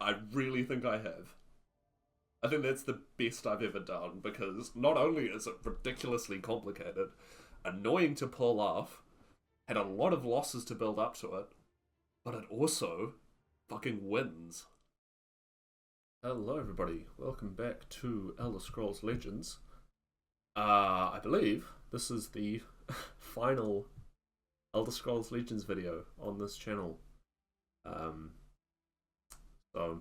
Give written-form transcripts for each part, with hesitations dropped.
I really think I have. I think that's the best I've ever done, because not only is it ridiculously complicated, annoying to pull off, had a lot of losses to build up to it, but it also fucking wins. Hello everybody, welcome back to Elder Scrolls Legends. I believe this is the final Elder Scrolls Legends video on this channel. So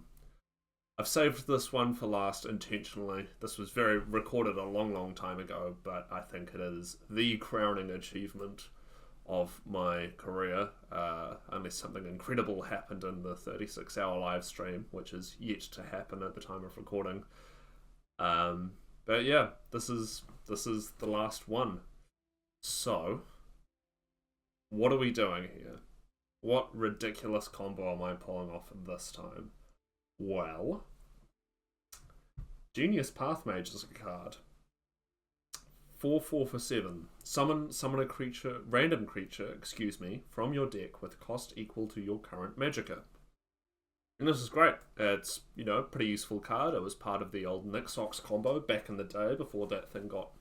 I've saved this one for last intentionally. This was recorded a long time ago, but I think it is the crowning achievement of my career, unless something incredible happened in the 36-hour live stream, which is yet to happen at the time of recording. But yeah, this is the last one. So, what are we doing here? What ridiculous combo am I pulling off this time? Well, Genius Pathmage is a card. 4/4 for 7. Summon a creature, random creature, from your deck with cost equal to your current magicka. And this is great. It's, a pretty useful card. It was part of the old Nixox combo back in the day before that thing got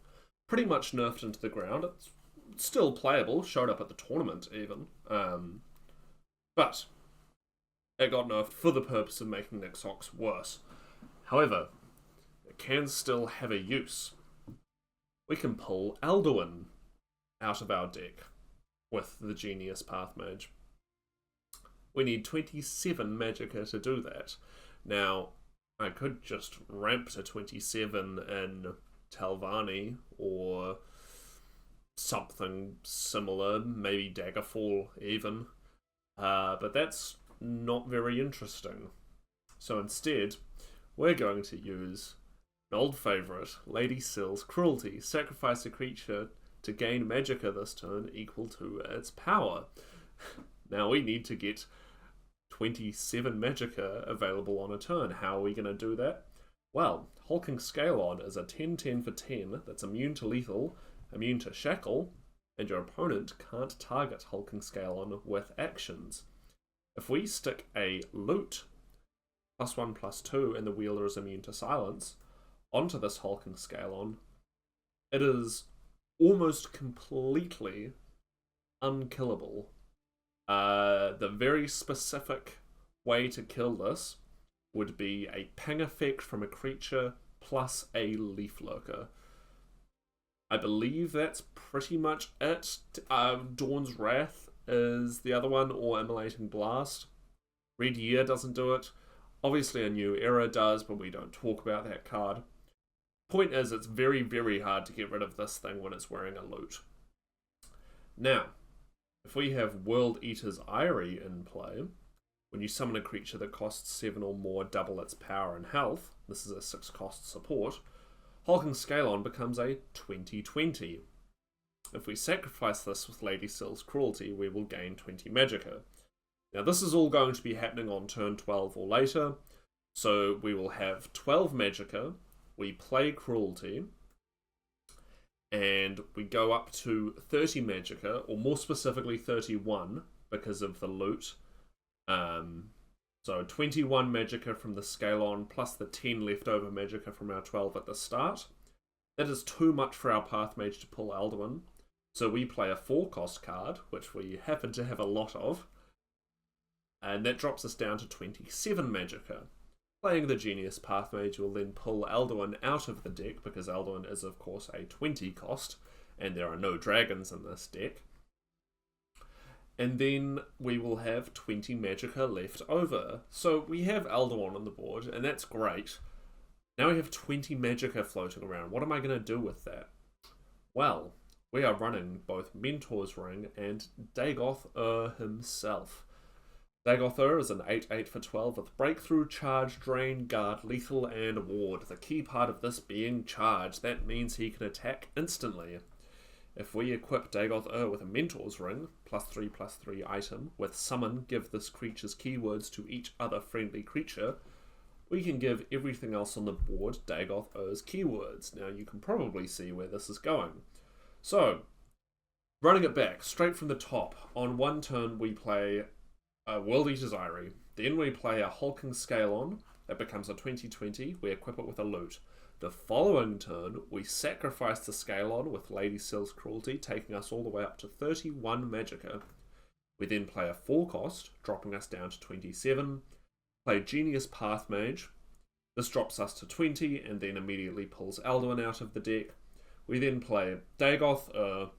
pretty much nerfed into the ground. It's still playable, showed up at the tournament even. But it got nerfed for the purpose of making Nixox worse. However, it can still have a use. We can pull Alduin out of our deck with the Genius Pathmage. We need 27 magicka to do that. Now, I could just ramp to 27 in Telvanni or something similar, maybe Daggerfall even, but that's not very interesting. So instead, we're going to use an old favourite, Lady Syl's Cruelty. Sacrifice a creature to gain magicka this turn equal to its power. Now we need to get 27 magicka available on a turn. How are we going to do that? Well, Hulking Scalon is a 10/10 for 10 that's immune to lethal, immune to shackle, and your opponent can't target Hulking Scalon with actions. If we stick a loot, +1/+2, and the wielder is immune to silence, onto this Hulking Scalon, it is almost completely unkillable. The very specific way to kill this would be a ping effect from a creature plus a leaf lurker. I believe that's pretty much it. Dawn's Wrath is the other one, or Immolating Blast. Red Year doesn't do it. Obviously a New Era does, but we don't talk about that card. Point is, it's very hard to get rid of this thing when it's wearing a loot. Now, if we have World Eater's Eyrie in play, when you summon a creature that costs 7 or more, double its power and health, this is a 6-cost support, Hulking Scalon becomes a 20/20. If we sacrifice this with Lady Syl's Cruelty, we will gain 20 magicka. Now this is all going to be happening on turn 12 or later, so we will have 12 magicka, we play Cruelty, and we go up to 30 magicka, or more specifically 31, because of the loot. So 21 magicka from the Scalon, plus the 10 leftover magicka from our 12 at the start. That is too much for our Pathmage to pull Alduin, so we play a 4-cost card, which we happen to have a lot of, and that drops us down to 27 magicka. Playing the Genius Pathmage will then pull Alduin out of the deck, because Alduin is of course a 20 cost, and there are no dragons in this deck. And then we will have 20 magicka left over. So we have Alduin on the board, and that's great. Now we have 20 magicka floating around. What am I going to do with that? Well, we are running both Mentor's Ring and Dagoth himself. Dagoth is an 8/8 for 12 with Breakthrough, Charge, Drain, Guard, Lethal, and Ward. The key part of this being Charge. That means he can attack instantly. If we equip Dagoth with a Mentor's Ring, +3/+3 item, with Summon, give this creature's keywords to each other friendly creature, we can give everything else on the board Dagoth's keywords. Now you can probably see where this is going. So, running it back, straight from the top, on one turn we play World Eater's Eyrie. Then we play a hulking Scalon. It becomes a 20/20. We equip it with a loot. The following turn, we sacrifice the Scalon with Lady Syl's Cruelty, taking us all the way up to 31 Magicka. We then play a 4-cost, dropping us down to 27. Play Genius Pathmage. This drops us to 20 and then immediately pulls Alduin out of the deck. We then play Dagoth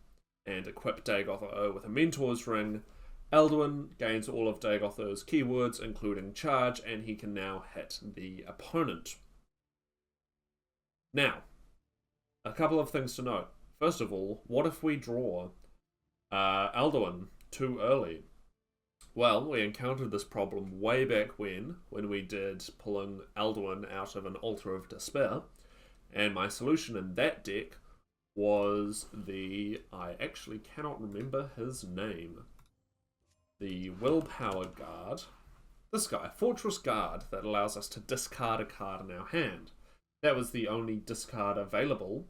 and equip Dagoth with a Mentor's Ring. Alduin gains all of Dagoth's keywords, including charge, and he can now hit the opponent. Now, a couple of things to note. First of all, what if we draw Alduin too early? Well, we encountered this problem way back when we did pulling Alduin out of an Altar of Despair, and my solution in that deck was I actually cannot remember his name. The Willpower Guard. This guy, Fortress Guard, that allows us to discard a card in our hand. That was the only discard available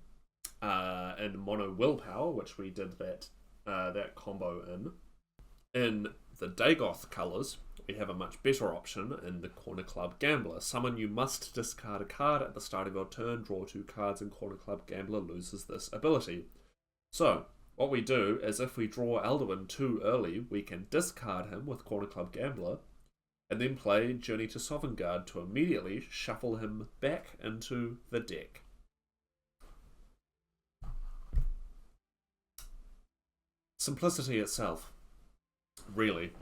in Mono Willpower, which we did that combo in. In the Dagoth colours, we have a much better option in the Corner Club Gambler. Summon you must discard a card at the start of your turn, draw 2 cards, and Corner Club Gambler loses this ability. So, what we do is if we draw Alduin too early, we can discard him with Corner Club Gambler, and then play Journey to Sovngarde to immediately shuffle him back into the deck. Simplicity itself. Really.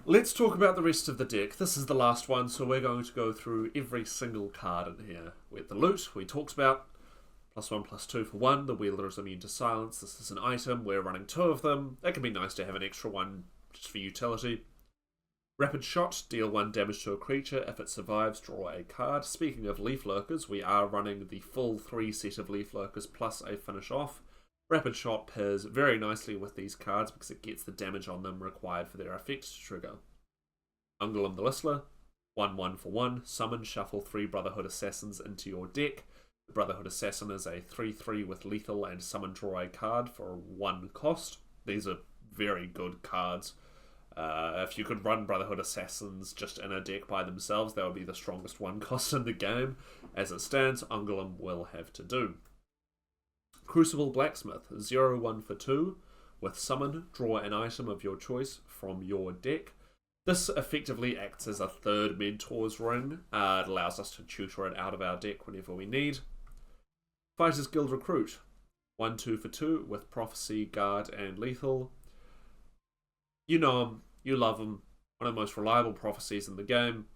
Let's talk about the rest of the deck. This is the last one, so we're going to go through every single card in here. We have the loot, we talked about. +1/+2 for 1. The Wielder is immune to silence. This is an item. We're running 2 of them. It can be nice to have an extra one just for utility. Rapid Shot. Deal 1 damage to a creature. If it survives, draw a card. Speaking of Leaf Lurkers, we are running the full 3 set of Leaf Lurkers plus a finish off. Rapid Shot pairs very nicely with these cards because it gets the damage on them required for their effect to trigger. Ungolem the Listler. 1/1 for 1. Summon, shuffle 3 Brotherhood Assassins into your deck. The Brotherhood Assassin is a 3/3 with lethal and summon draw a card for 1 cost. These are very good cards. If you could run Brotherhood Assassins just in a deck by themselves, that would be the strongest 1 cost in the game. As it stands, Ungolem will have to do. Crucible Blacksmith, 0/1 for 2. With summon, draw an item of your choice from your deck. This effectively acts as a third Mentor's Ring. It allows us to tutor it out of our deck whenever we need. Fighters Guild Recruit, 1/2 for 2 with Prophecy, Guard, and Lethal. You know him, you love him. One of the most reliable prophecies in the game,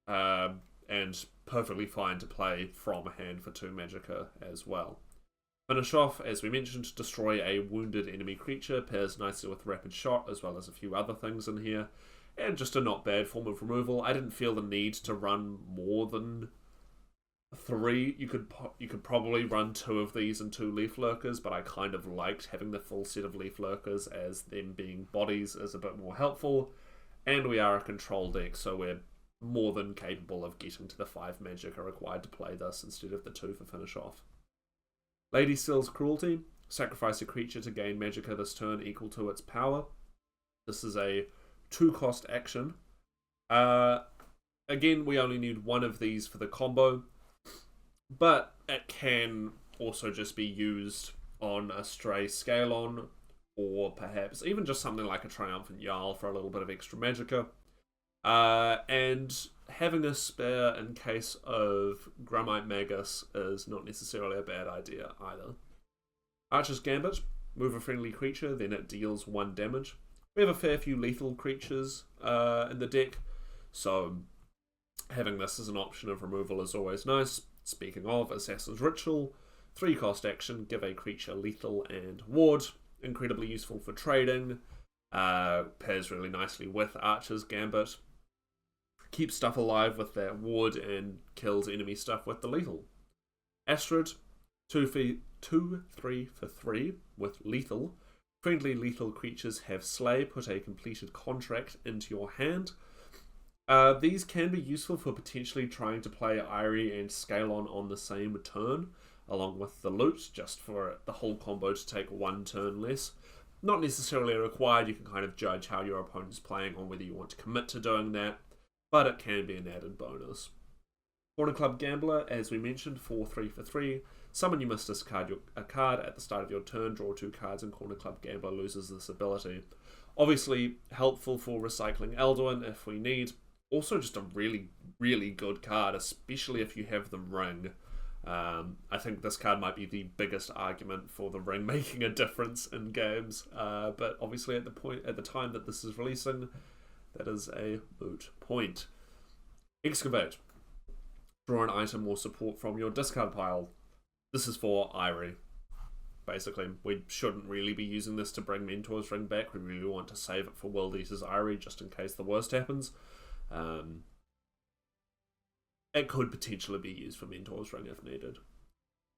and perfectly fine to play from hand for 2 Magicka as well. Finish off, as we mentioned, destroy a wounded enemy creature. Pairs nicely with Rapid Shot, as well as a few other things in here. And just a not bad form of removal. I didn't feel the need to run more than 3. You could probably run 2 of these and 2 Leaf Lurkers, but I kind of liked having the full set of Leaf Lurkers, as them being bodies is a bit more helpful. And we are a control deck, so we're more than capable of getting to the 5 Magicka required to play this instead of the 2 for finish off. Lady Syl's Cruelty. Sacrifice a creature to gain Magicka this turn equal to its power. This is a 2-cost action. Again, we only need 1 of these for the combo, but it can also just be used on a stray Scalon, or perhaps even just something like a Triumphant Jarl for a little bit of extra Magicka. And having a spare in case of Grummite Magus is not necessarily a bad idea either. Archer's Gambit. Move a friendly creature, then it deals 1 damage. We have a fair few lethal creatures in the deck, so having this as an option of removal is always nice. Speaking of, Assassin's Ritual. 3-cost action, give a creature lethal and ward. Incredibly useful for trading. Pairs really nicely with Archer's Gambit. Keeps stuff alive with that ward and kills enemy stuff with the lethal. Astrid, 2/3 for 3 with lethal. Friendly lethal creatures have Slay. Put a completed contract into your hand. These can be useful for potentially trying to play Irie and Scalon on the same turn, along with the loot, just for the whole combo to take 1 turn less. Not necessarily required, you can kind of judge how your opponent's playing on whether you want to commit to doing that, but it can be an added bonus. Corner Club Gambler, as we mentioned, 4/3 for 3. Summon, you must discard a card at the start of your turn, draw 2 cards, and Corner Club Gambler loses this ability. Obviously, helpful for recycling Alduin if we need. Also just a really, really good card, especially if you have the ring. I think this card might be the biggest argument for the ring making a difference in games, but obviously at the time that this is releasing, that is a moot point. Excavate. Draw an item or support from your discard pile. This is for Irie. Basically, we shouldn't really be using this to bring Mentor's Ring back. We really want to save it for World Eater's Irie, just in case the worst happens. It could potentially be used for Mentor's Ring if needed.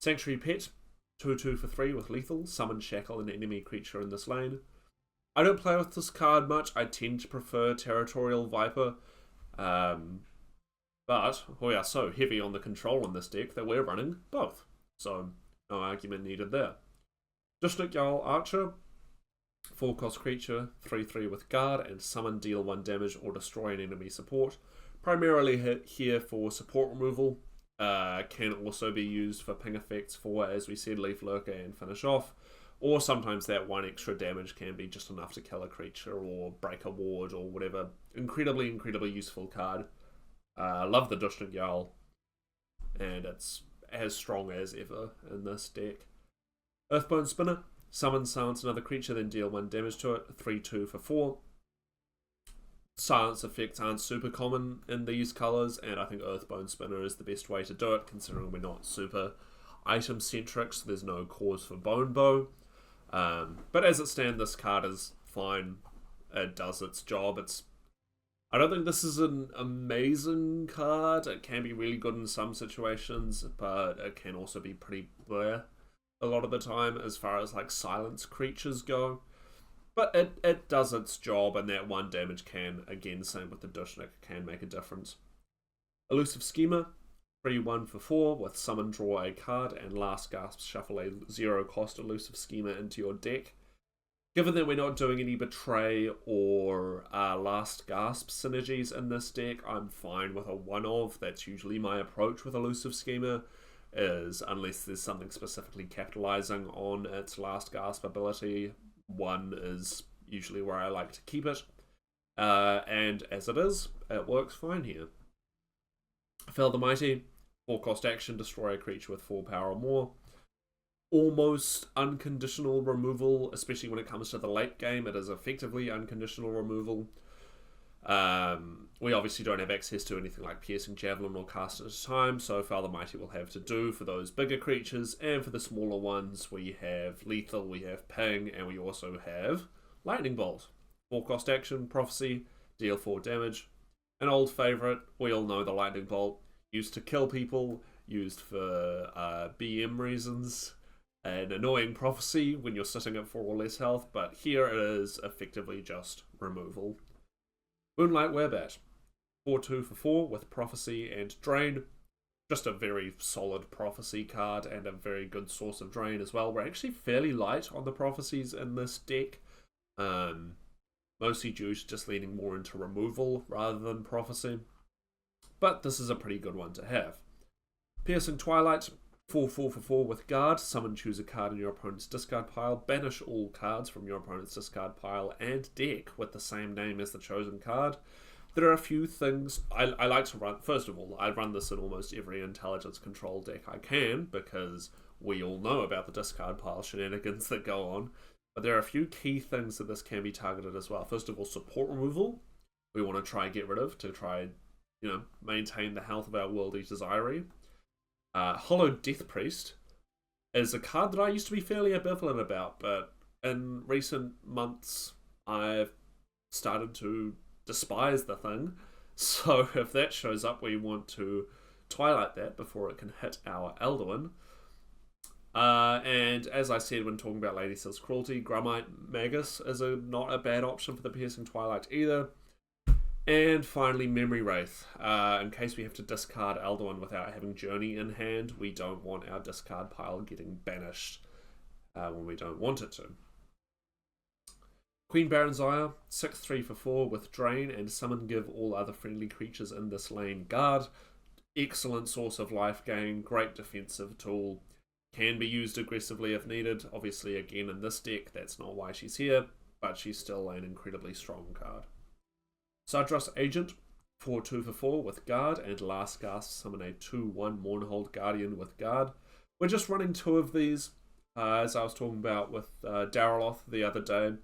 Sanctuary Pet, 2/2 for 3 with lethal. Summon, shackle an enemy creature in this lane. I don't play with this card much. I tend to prefer Territorial Viper. But we are so heavy on the control in this deck that we're running both. So, no argument needed there. Dishnik Jarl Archer, 4-cost creature, 3/3 with guard, and summon, deal 1 damage or destroy an enemy support. Primarily here for support removal. Can also be used for ping effects for, as we said, Leaf Lurker and finish off. Or sometimes that 1 extra damage can be just enough to kill a creature or break a ward or whatever. Incredibly, incredibly useful card. Love the Dishnik Jarl. And it's as strong as ever in this deck. Earthbone Spinner. Summon, silence another creature, then deal 1 damage to it. 3/2 for 4. Silence effects aren't super common in these colours, and I think Earthbone Spinner is the best way to do it, considering we're not super item-centric, so there's no cause for Bone Bow. But as it stands, this card is fine. It does its job. I don't think this is an amazing card. It can be really good in some situations, but it can also be pretty bleh a lot of the time as far as like silence creatures go. But it does its job, and that 1 damage can, again, same with the Dishnik, can make a difference. Elusive Schemer, 3/1 for 4 with summon, draw a card, and last gasp shuffle a 0-cost Elusive Schemer into your deck. Given that we're not doing any Betray or Last Gasp synergies in this deck, I'm fine with a 1-of. That's usually my approach with Elusive Schemer, is unless there's something specifically capitalizing on its Last Gasp ability, 1 is usually where I like to keep it. And as it is, it works fine here. Fell the Mighty, 4-cost action, destroy a creature with 4 power or more. Almost unconditional removal, especially when it comes to the late game. It is effectively unconditional removal. We obviously don't have access to anything like Piercing Javelin or Cast at a time, so Fell the Mighty will have to do for those bigger creatures, and for the smaller ones we have Lethal, we have Ping, and we also have Lightning Bolt. 4-cost action, Prophecy, deal 4 damage. An old favourite, we all know the Lightning Bolt, used to kill people, used for BM reasons. An annoying Prophecy when you're sitting at 4 or less health, but here it is effectively just removal. Moonlight Werebat, 4/2 for 4 with Prophecy and Drain. Just a very solid Prophecy card and a very good source of Drain as well. We're actually fairly light on the Prophecies in this deck. Mostly due to just leaning more into removal rather than Prophecy. But this is a pretty good one to have. Piercing Twilight, 4/4 for 4 with Guard. Summon, choose a card in your opponent's discard pile. Banish all cards from your opponent's discard pile and deck with the same name as the chosen card. There are a few things I like to run. First of all, I run this in almost every intelligence control deck I can, because we all know about the discard pile shenanigans that go on. But there are a few key things that this can be targeted as well. First of all, support removal. We want to try and get rid of to try, maintain the health of our World Eater's Irie. Hollow Death Priest is a card that I used to be fairly ambivalent about, but in recent months I've started to despise the thing. So if that shows up, we want to Twilight that before it can hit our Alduin. And as I said when talking about Lady Syl's Cruelty, Grummite Magus is not a bad option for the Piercing Twilight either. And finally, Memory Wraith. In case we have to discard Alduin without having Journey in hand, we don't want our discard pile getting banished when we don't want it to. Queen Baron's Ire, 6/3 for 4 with Drain and Summon give all other friendly creatures in this lane guard. Excellent source of life gain, great defensive tool. Can be used aggressively if needed. Obviously, again, in this deck, that's not why she's here, but she's still an incredibly strong card. Sadras Agent, 4/2 for 4 with Guard, and Last Gasp summon a 2/1 Mournhold Guardian with Guard. We're just running 2 of these, as I was talking about with Daraloth the other day.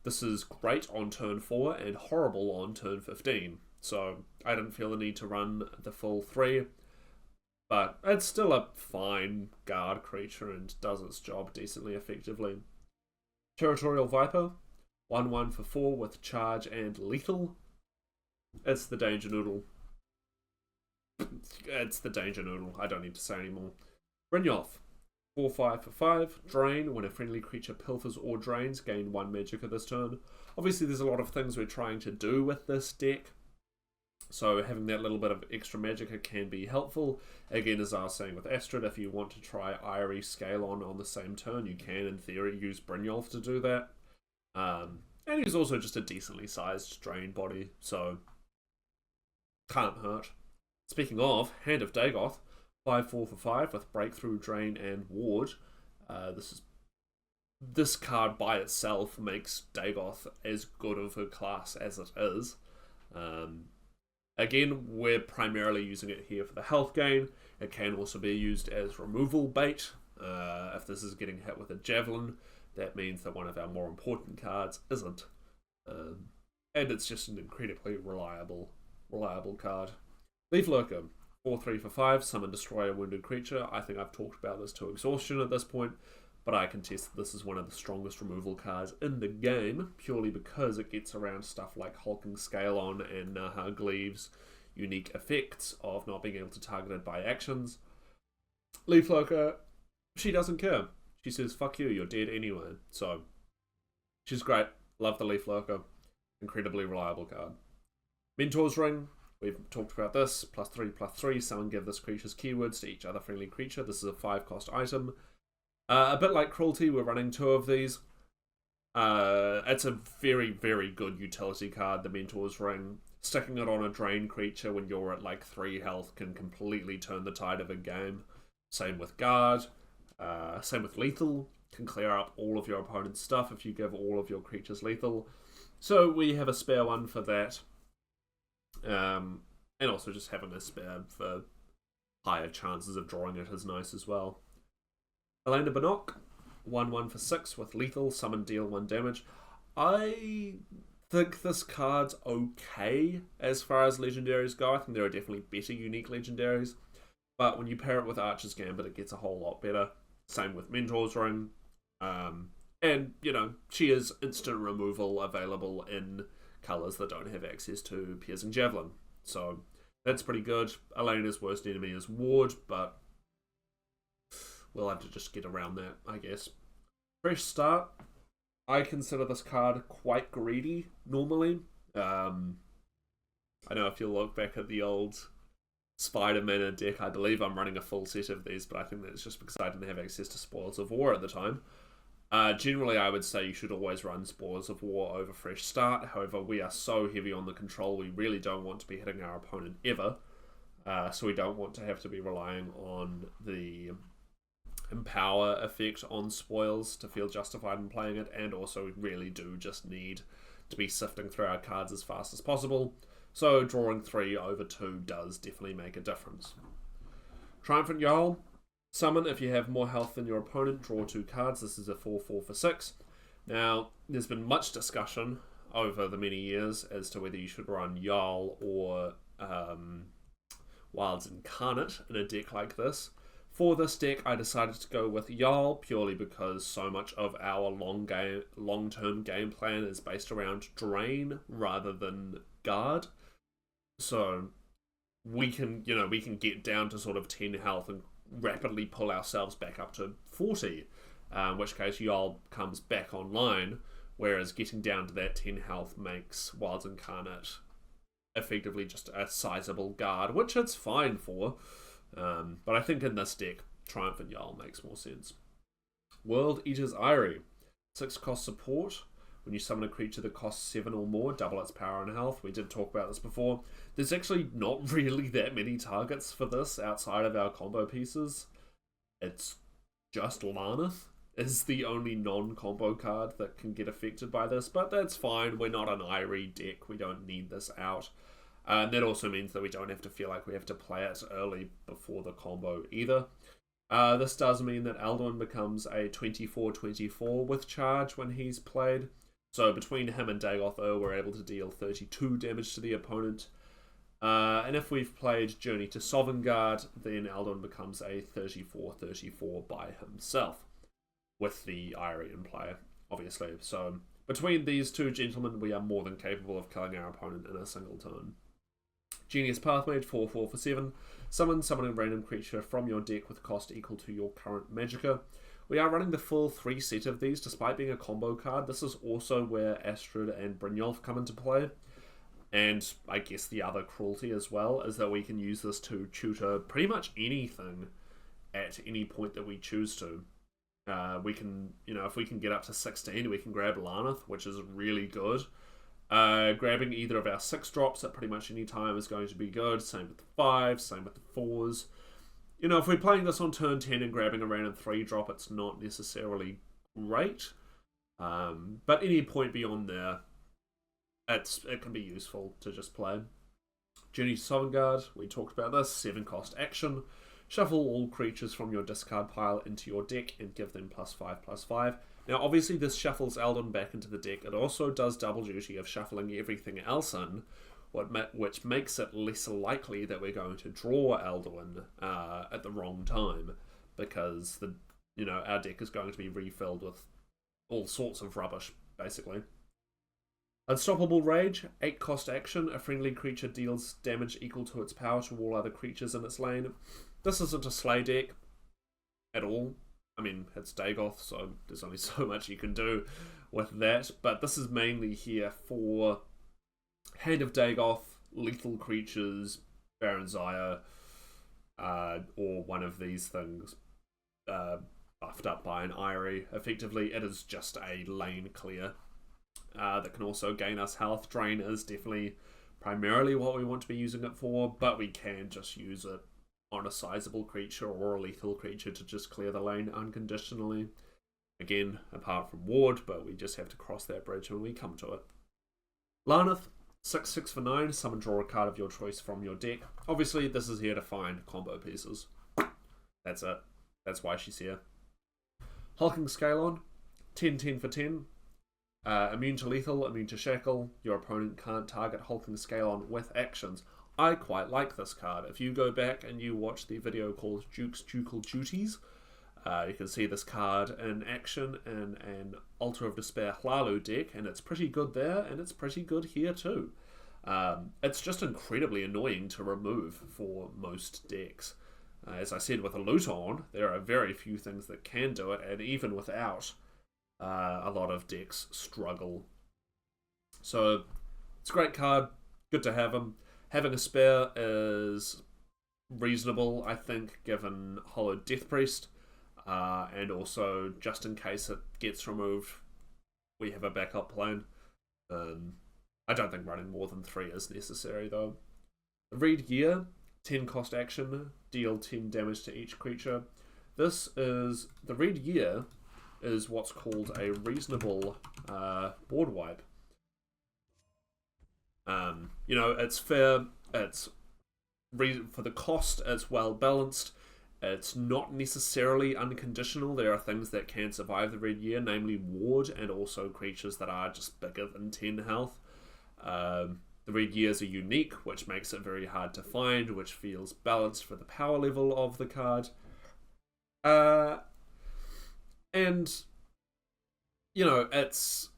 This is great on turn 4 and horrible on turn 15. So I didn't feel the need to run the full 3. But it's still a fine guard creature and does its job decently effectively. Territorial Viper, 1/1 for 4 with Charge and Lethal. It's the Danger Noodle. It's the Danger Noodle. I don't need to say anymore. Brynjolf, 4/5 for 5. Drain. When a friendly creature pilfers or drains, gain 1 Magicka this turn. Obviously, there's a lot of things we're trying to do with this deck. So having that little bit of extra Magicka can be helpful. Again, as I was saying with Astrid, if you want to try Irie Scale on the same turn, you can, in theory, use Brynjolf to do that. And he's also just a decently sized Drain body, so can't hurt. Speaking of, Hand of Dagoth, 5/4 for 5 with Breakthrough, Drain, and Ward. This card by itself makes Dagoth as good of a class as it is. Again, we're primarily using it here for the health gain. It can also be used as removal bait. If this is getting hit with a Javelin, that means that one of our more important cards isn't. And it's just an incredibly reliable card. Leaf Lurker, 4/3 for 5, summon, destroy a wounded creature. I think I've talked about this to exhaustion at this point, but I contest that this is one of the strongest removal cards in the game, purely because it gets around stuff like Hulking Scalon and Naha Gleave's unique effects of not being able to target it by actions. Leaf Lurker, she doesn't care. She says, fuck you, you're dead anyway. So, she's great. Love the Leaf Lurker. Incredibly reliable card. Mentor's Ring. We've talked about this. +3/+3. Summon give this creature's keywords to each other friendly creature. This is a 5-cost item. A bit like Cruelty, we're running 2 of these. It's a very, very good utility card, the Mentor's Ring. Sticking it on a Drain creature when you're at like 3 health can completely turn the tide of a game. Same with Guard. Same with Lethal. Can clear up all of your opponent's stuff if you give all of your creatures lethal. So we have a spare one for that. And also just having a spare for higher chances of drawing it is nice as well. Elena Bannock, 1/1 for 6 with lethal, summon, deal 1 damage. I think this card's okay as far as legendaries go. I think there are definitely better unique legendaries. But when you pair it with Archer's Gambit, it gets a whole lot better. Same with Mentor's Ring. And, you know, she is instant removal available in colours that don't have access to Piercing Javelin. So that's pretty good. Elena's worst enemy is Ward, but we'll have to just get around that, I guess. Fresh Start. I consider this card quite greedy, normally. I know if you look back at the old Spider-Man deck, I believe I'm running a full set of these, but I think that's just because I didn't have access to Spoils of War at the time. Generally, I would say you should always run Spoils of War over Fresh Start. However, we are so heavy on the control, we really don't want to be hitting our opponent ever. So we don't want to have to be relying on the Empower effect on Spoils to feel justified in playing it, and also we really do just need to be sifting through our cards as fast as possible. So drawing 3 over 2 does definitely make a difference. Triumphant Jarl. Summon, if you have more health than your opponent, draw 2 cards. This is a 4/4 for 6. Now, there's been much discussion over the many years as to whether you should run Jarl or Wild's Incarnate in a deck like this. For this deck, I decided to go with Jarl purely because so much of our long-term game plan is based around Drain rather than Guard. So we can get down to sort of 10 health and rapidly pull ourselves back up to 40, in which case Jarl comes back online, whereas getting down to that 10 health makes Wild's Incarnate effectively just a sizable guard, which it's fine for. But I think in this deck, Triumphant Jarl makes more sense. World Eater's Eyrie. 6 cost support When you summon a creature that costs 7 or more, double its power and health. We did talk about this before. There's actually not really that many targets for this outside of our combo pieces. It's just Laneth is the only non-combo card that can get affected by this, but that's fine. We're not an Irie deck. We don't need this out. And that also means that we don't have to feel like we have to play it early before the combo either. This does mean that Alduin becomes a 24/24 with charge when he's played. So between him and Dagoth, we're able to deal 32 damage to the opponent. And if we've played Journey to Sovngarde, then Alduin becomes a 34/34 by himself, with the Irian player, obviously. So between these two gentlemen, we are more than capable of killing our opponent in a single turn. Genius Pathmage, 4/4 for 7. Summon a random creature from your deck with cost equal to your current Magicka. We are running the full 3 set of these, despite being a combo card. This is also where Astrid and Brynjolf come into play. And I guess the other cruelty as well is that we can use this to tutor pretty much anything at any point that we choose to. We can, if we can get up to 16, we can grab Laneth, which is really good. Grabbing either of our 6 drops at pretty much any time is going to be good. Same with the 5s, same with the 4s. If we're playing this on turn 10 and grabbing a random 3 drop, it's not necessarily great. But any point beyond there, it can be useful to just play. Journey to Sovngarde, we talked about this. 7 cost action. Shuffle all creatures from your discard pile into your deck and give them +5/+5. Now, obviously, this shuffles Alduin back into the deck. It also does double duty of shuffling everything else in, which makes it less likely that we're going to draw Alduin at the wrong time, because our deck is going to be refilled with all sorts of rubbish, basically. Unstoppable Rage, 8 cost action. A friendly creature deals damage equal to its power to all other creatures in its lane. This isn't a slay deck at all. I mean, it's Dagoth, so there's only so much you can do with that. But this is mainly here for Hand of Dagoth, lethal creatures, Baron Zaya, or one of these things buffed up by an Irie. Effectively, it is just a lane clear that can also gain us health. Drain is definitely primarily what we want to be using it for, but we can just use it on a sizable creature or a lethal creature to just clear the lane unconditionally. Again, apart from Ward, but we just have to cross that bridge when we come to it. Laneth, 6/6 for 9. Summon, draw a card of your choice from your deck. Obviously, this is here to find combo pieces. That's it. That's why she's here. Hulking Scalon, 10/10 for 10. Immune to lethal, immune to shackle. Your opponent can't target Hulking Scalon with actions. I quite like this card. If you go back and you watch the video called Duke's Ducal Duties, you can see this card in action in an Altar of Despair Hlaalu deck, and it's pretty good there, and it's pretty good here too. It's just incredibly annoying to remove for most decks. As I said, with a Luton, there are very few things that can do it, and even without, a lot of decks struggle. So, it's a great card. Good to have him. Having a spare is reasonable, I think, given Hollowed Death Priest. And also, just in case it gets removed, we have a backup plan. I don't think running more than 3 is necessary, though. The Reed Gear, 10 cost action, deal 10 damage to each creature. The Reed Gear is what's called a reasonable board wipe. It's fair, it's for the cost, it's well balanced. It's not necessarily unconditional. There are things that can survive the Red Year, namely Ward, and also creatures that are just bigger than 10 health. The Red Years are unique, which makes it very hard to find, which feels balanced for the power level of the card. It's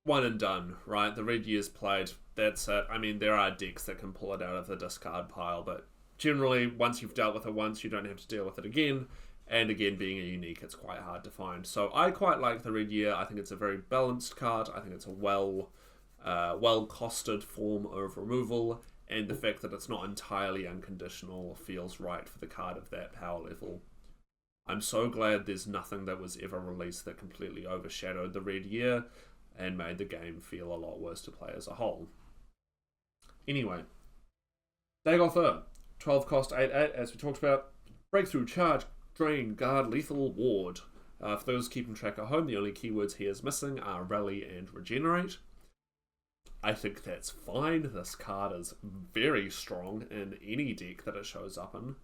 one and done, right? The Red Year's played, that's it. I mean, there are decks that can pull it out of the discard pile, but generally, once you've dealt with it once, you don't have to deal with it again. And again, being a unique, it's quite hard to find. So I quite like the Red Year. I think it's a very balanced card. I think it's a well-costed form of removal. And the fact that it's not entirely unconditional feels right for the card of that power level. I'm so glad there's nothing that was ever released that completely overshadowed the Red Year. and made the game feel a lot worse to play as a whole. Anyway, Dagoth Ur, 12 cost 8/8, as we talked about. Breakthrough, charge, drain, guard, lethal, ward. For those keeping track at home, the only keywords he is missing are rally and regenerate. I think that's fine. This card is very strong in any deck that it shows up in.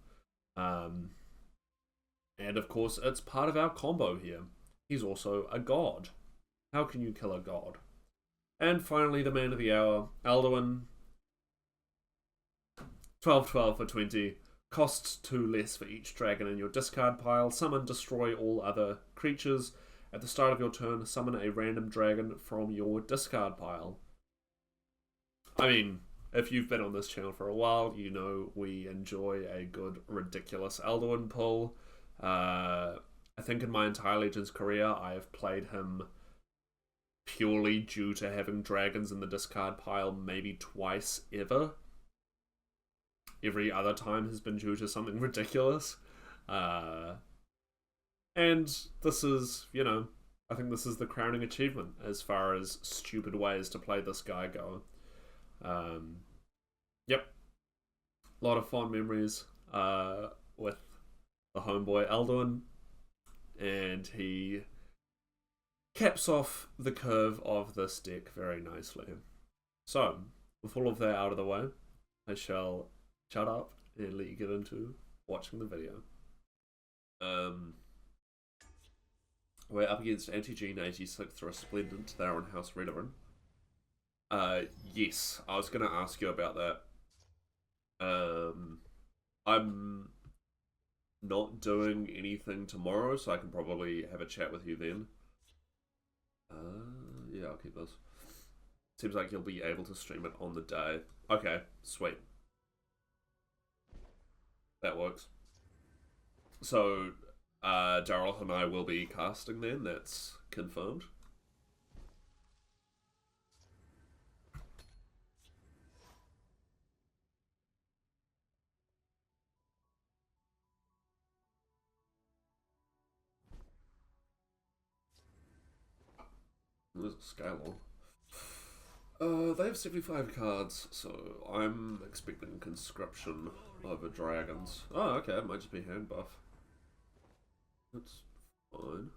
And of course, it's part of our combo here. He's also a god. How can you kill a god? And finally, the man of the hour, Alduin. 12/12 for 20. Costs 2 less for each dragon in your discard pile. Summon, destroy all other creatures. At the start of your turn, summon a random dragon from your discard pile. I mean, if you've been on this channel for a while, you know we enjoy a good, ridiculous Alduin pull. I think in my entire Legends career, I have played him purely due to having dragons in the discard pile maybe twice ever. Every other time has been due to something ridiculous. And this is, you know, I think this is the crowning achievement as far as stupid ways to play this guy go. Yep. A lot of fond memories with the homeboy Alduin. And he caps off the curve of this deck very nicely. So, with all of that out of the way, I shall shut up and let you get into watching the video. We're up against Anti-Gene 86 through a Splendid Theron House Redoran. Yes, I was going to ask you about that. I'm not doing anything tomorrow, so I can probably have a chat with you then. Yeah, I'll keep this. Seems like you'll be able to stream it on the day. Okay, sweet. That works. So, Daryl and I will be casting then, that's confirmed. There's a Skylord. They have 75 cards, so I'm expecting conscription over dragons. Oh, okay, it might just be hand buff. That's fine.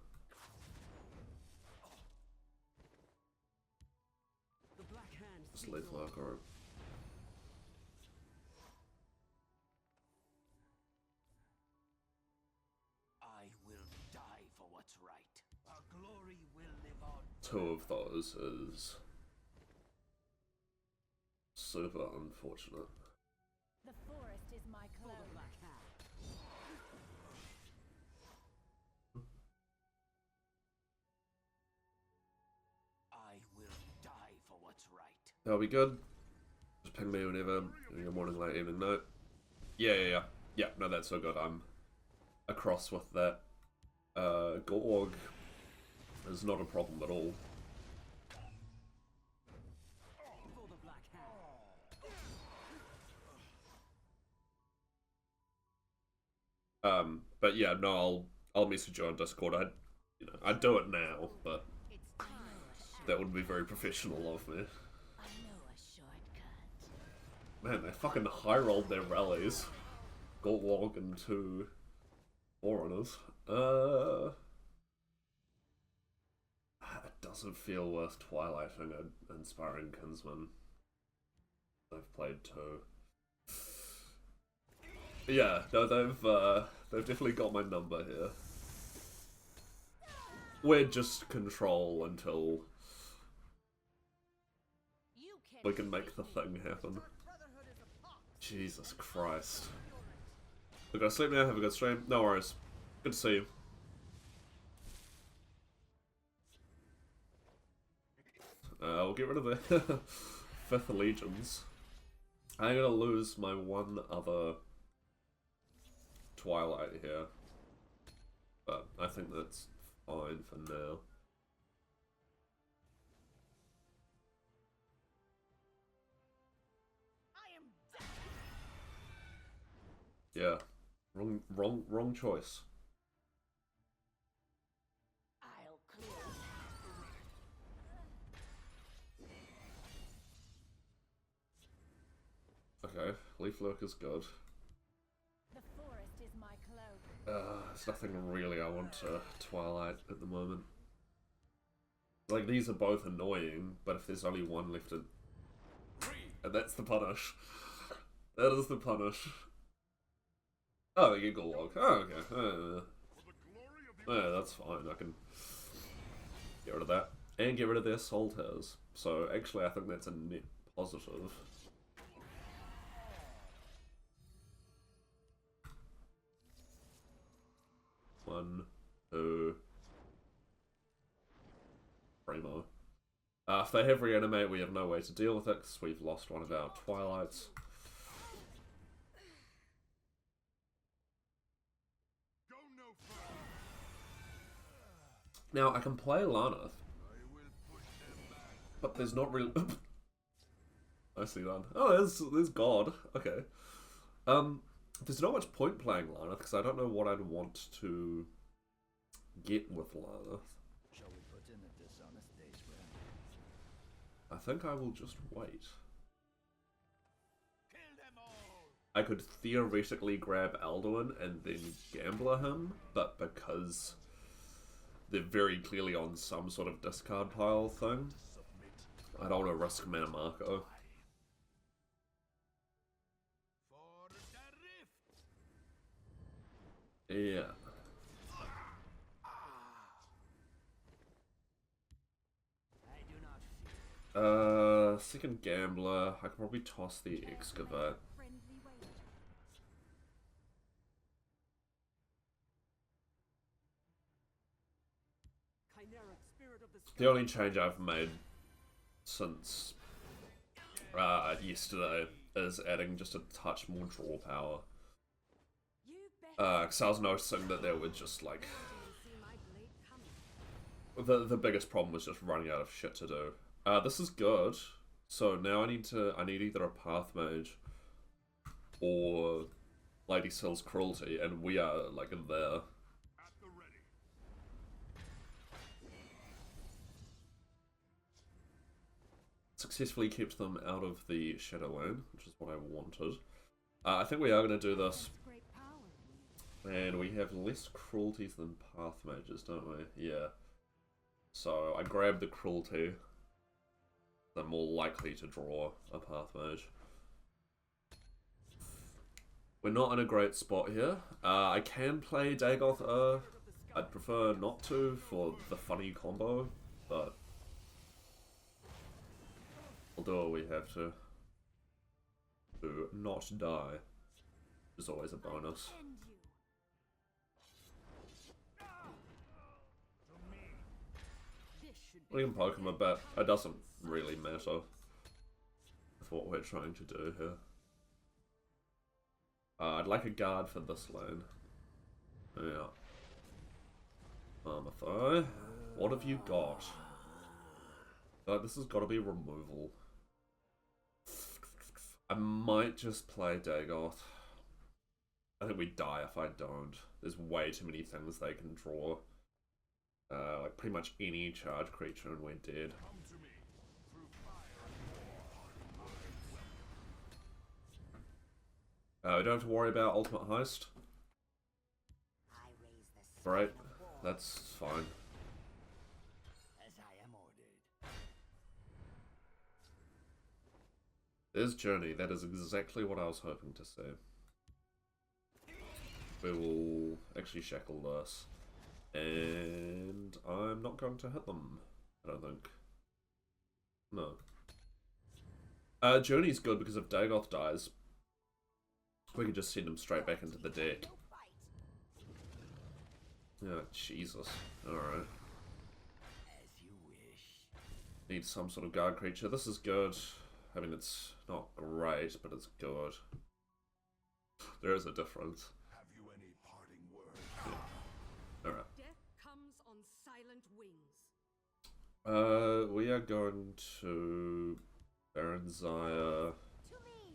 Just lethal alcohol. I will die for what's right. Our glory will live on. 2 of those is super unfortunate. The forest is my clothes. I will die for what's right. That'll be good. Just ping me whenever, your morning, late evening, no. Yeah, no, that's so good. I'm across with that. Gorg is not a problem at all. But yeah, no, I'll message you on Discord. I'd do it now, but that would be very professional of me. Man, they fucking high rolled their rallies. Gorg and 2 Forerunners. It doesn't feel worth twilighting an Inspiring Kinsman. They've played 2. Yeah, no, they've definitely got my number here. We're just control until we can make the thing happen. Jesus Christ. We're gonna sleep now, have a good stream. No worries. Good to see you. We'll get rid of the 5th Legions. I'm gonna lose my one other Twilight here, but I think that's fine for now. Yeah, wrong choice. Leaf Lurker's good. The forest is my cloak. There's nothing really I want to Twilight at the moment. Like, these are both annoying, but if there's only one left in... And that's the punish. That is the punish. Oh, the Eagle Log. Oh, okay. Yeah, that's fine. I can get rid of that. And get rid of their Solters. So, actually, I think that's a net positive. One, two... Primo. If they have reanimate, we have no way to deal with it because we've lost one of our Twilights. Now, I can play Laneth, but there's not really... I see that. Oh, there's God. Okay. There's not much point playing Laneth because I don't know what I'd want to get with Laneth. Shall we put in a dishonest day's rent? I think I will just wait. Kill them all! I could theoretically grab Alduin and then Gambler him, but because they're very clearly on some sort of discard pile thing, I don't want to risk Mana Marco. For the rift! Yeah. I do not fear. Second Gambler, I could probably toss the Excavate. Friendly wager. The only change I've made since yesterday is adding just a touch more draw power. You bet. Because I was noticing that there were just like... See my blade coming. The biggest problem was just running out of shit to do. This is good. So now I need either a Path Mage or Lady Syl's Cruelty, and we are like there. Successfully kept them out of the Shadowland, which is what I wanted. I think we are going to do this, Great power. and we have less cruelties than Path Mages, don't we? Yeah. So I grabbed the Cruelty. I'm more likely to draw a Path Mage. We're not in a great spot here. I can play Dagoth. I'd prefer not to for the funny combo, but we'll do what we have to not die. Is always a bonus. End you. This should We can poke him a bit. It doesn't really matter with what we're trying to do here. I'd like a guard for this lane. Yeah. Armathai. What have you got? This has got to be removal. I might just play Dagoth. I think we die if I don't. There's way too many things they can draw. Like pretty much any charge creature and we're dead. We don't have to worry about Ultimate Heist. I raise the Right, sword of war that's fine. as I am ordered. There's Journey, that is exactly what I was hoping to see. We will actually shackle this. And I'm not going to hit them, I don't think. No. Journey's good because if Dagoth dies, we can just send him straight back into the deck. Oh, Jesus. Alright. As you wish. Need some sort of guard creature. This is good. I mean, it's not great, but it's good. There is a difference. Have you any parting words? Alright. Death comes on silent wings. We are going to Baron Zaya, To me.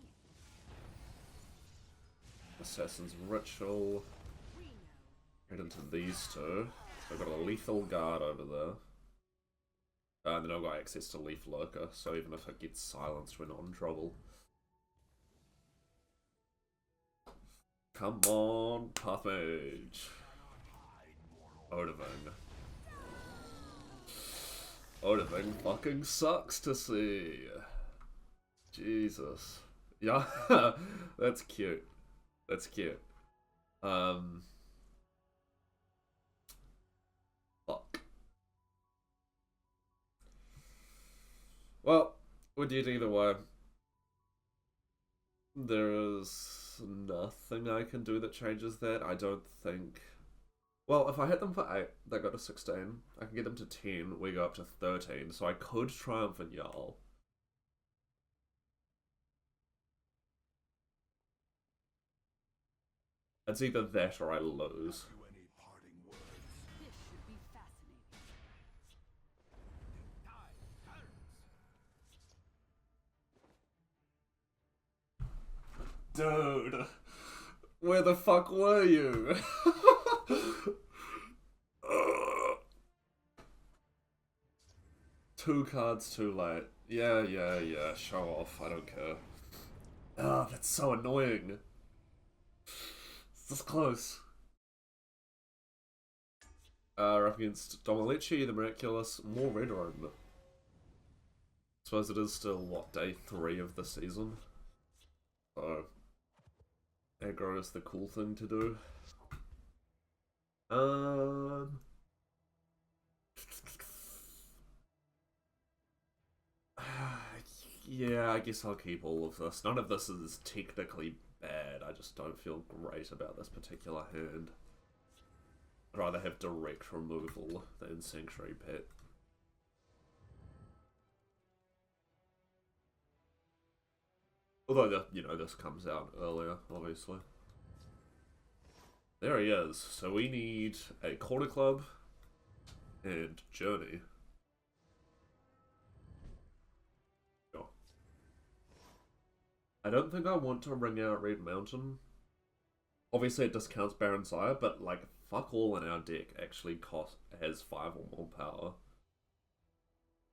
Assassin's Ritual, We know. head into these two. So I've got a Lethal Guard over there. And then I've got access to Leaf Lurker, so even if it gets silenced, we're not in trouble. Come on, Path Mage. Odiving. Odiving fucking sucks to see. Jesus. Yeah, that's cute. That's cute. Fuck. Well, we did either way. There is nothing I can do that changes that. I don't think. Well, if I hit them for 8, they go to 16. I can get them to 10, we go up to 13. So I could triumphant Jarl. It's either that or I lose. This should be fascinating. Dude, where the fuck were you? Two cards too late. Yeah, show off, I don't care. Ah, that's so annoying. This close. Up against Domalici, the Miraculous, more Redoran. Suppose it is still, what, day 3 of the season? So, aggro is the cool thing to do. Yeah, I guess I'll keep all of this. None of this is technically bad, I just don't feel great about this particular hand. I'd rather have direct removal than Sanctuary Pet. Although, you know, this comes out earlier, obviously. There he is. So we need a Quarter Club and Journey. Sure. I don't think I want to ring out Red Mountain. Obviously it discounts Baron Sire, but like, fuck all in our deck actually has 5 or more power.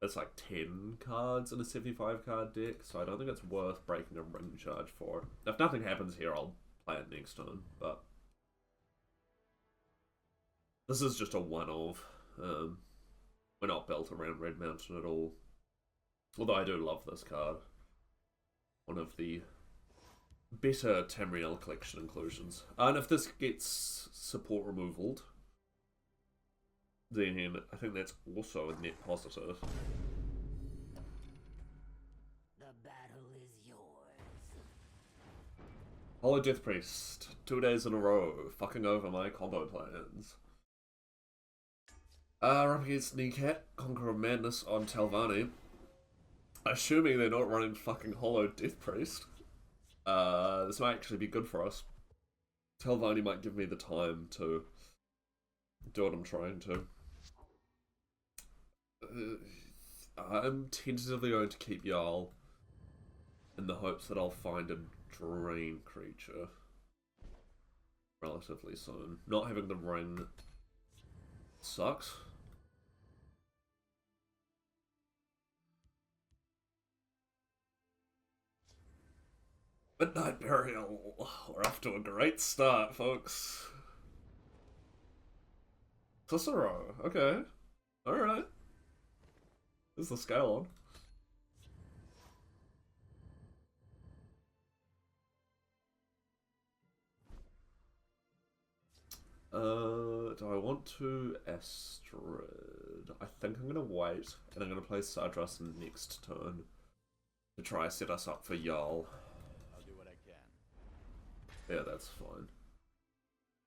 It's like 10 cards in a 75 card deck, so I don't think it's worth breaking a ring charge for it. If nothing happens here, I'll play it next turn, but this is just a one-off. We're not built around Red Mountain at all. Although I do love this card. One of the better Tamriel collection inclusions. And if this gets support removaled, then I think that's also a net positive. The battle is yours. Hollow Death Priest, 2 days in a row, fucking over my combo plans. Up against Kneecat, Conqueror of Madness on Telvanni. Assuming they're not running fucking Hollow Death Priest. This might actually be good for us. Telvanni might give me the time to do what I'm trying to. I'm tentatively going to keep Jarl in the hopes that I'll find a drain creature relatively soon. Not having the ring sucks. Midnight Burial. We're off to a great start, folks. Cicero. Okay. Alright. Is the scale on? Do I want to Astrid? I think I'm gonna wait, and I'm gonna play Sadras next turn to try set us up for Jarl. I'll do what I can. Yeah, that's fine.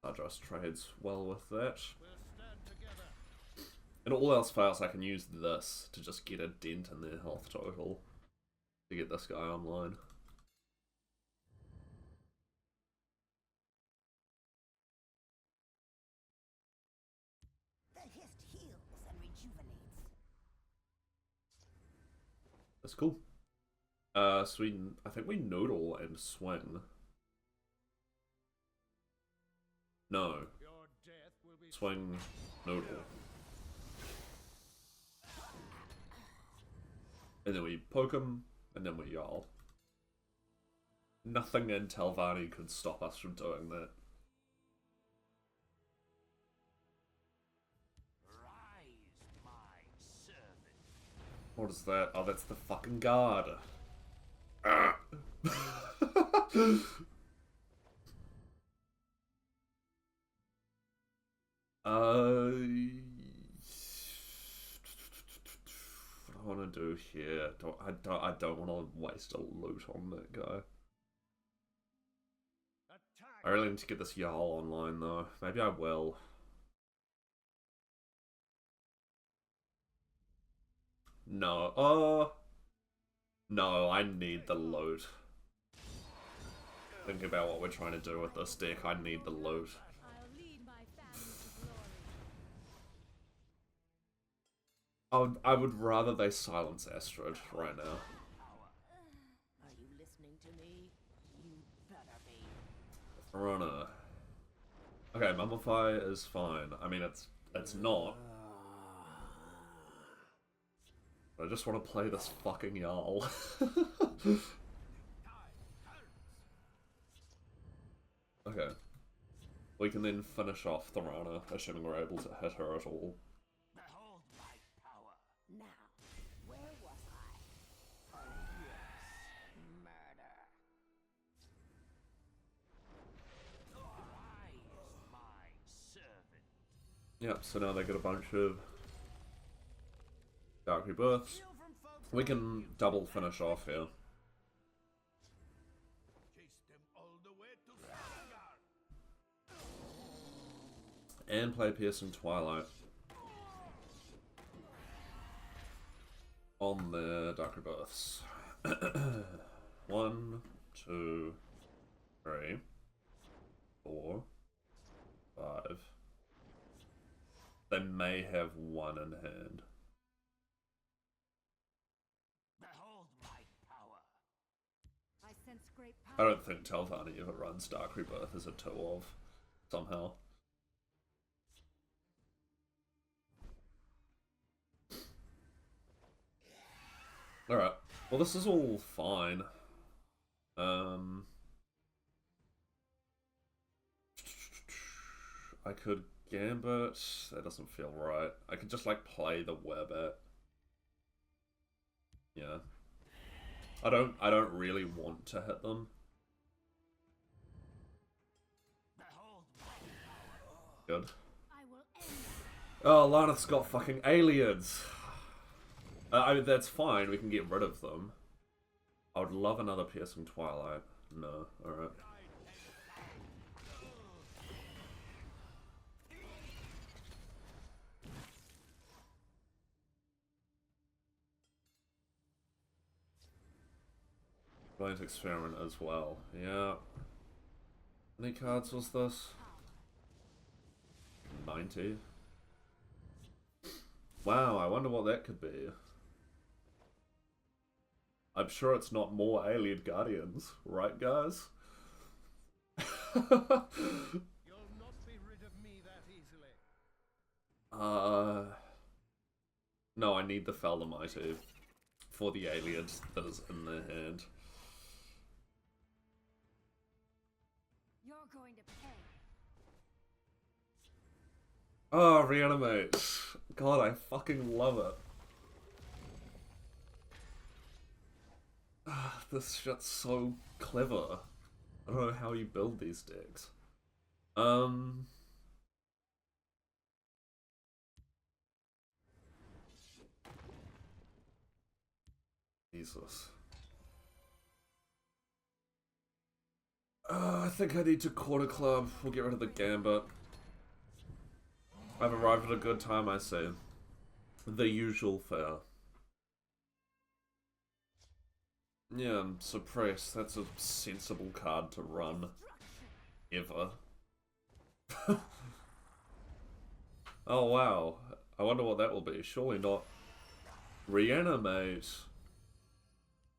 Sadras trades well with that. And all else fails, I can use this to just get a dent in their health total to get this guy online. The hist heals and rejuvenates. That's cool. So I think we noodle and swing. No. Swing, noodle. And then we poke him, and then we Jarl. Nothing in Telvanni could stop us from doing that. Rise, my servant. What is that? Oh, that's the fucking guard. What do I want to do here? I don't want to waste a loot on that guy. Attack. I really need to get this Jarl online though. Maybe I will. No. No, I need the loot. Think about what we're trying to do with this deck. I need the loot. I'll lead my family to glory. I would rather they silence Astrid right now. Are you listening to me? You better be. Runner. Okay, Mummify is fine. I mean, it's not. I just want to play this fucking Jarl. Okay. We can then finish off Thorana, assuming we're able to hit her at all. Behold my power. Now, where was I? Yes, murder. Rise, my servant. Yep, so now they get a bunch of Dark Rebirths. Steal from folks We can double finish off here. chase them all the way to Saragar. And play Piercing Twilight on the Dark Rebirths. 1, 2, 3, 4, 5. They may have one in hand. Behold my power. I sense great I power. don't think Telvanni ever runs Dark Rebirth as a 2 of, somehow. Alright, well this is all fine. I could Gambit, that doesn't feel right. I could just like play the Webbit. Yeah. I don't really want to hit them. Behold my power. Good. I will end. Oh, Laneth's got fucking aliens. I mean, that's fine. We can get rid of them. I would love another Piercing Twilight. No, alright. Brilliant Experiment as well. Yeah. How many cards was this? 90. Wow, I wonder what that could be. I'm sure it's not more Alien Guardians, right guys? You'll not be rid of me that easily. No, I need the Feldamite for the aliens that is in their hand. You're going to pay. Oh, reanimate. God, I fucking love it. This shit's so clever. I don't know how you build these decks. Jesus. I think I need to Quarter Club. We'll get rid of the Gambit. I've arrived at a good time, I say. The usual fare. Yeah, I'm suppressed. That's a sensible card to run. Ever. Oh wow. I wonder what that will be. Surely not Reanimate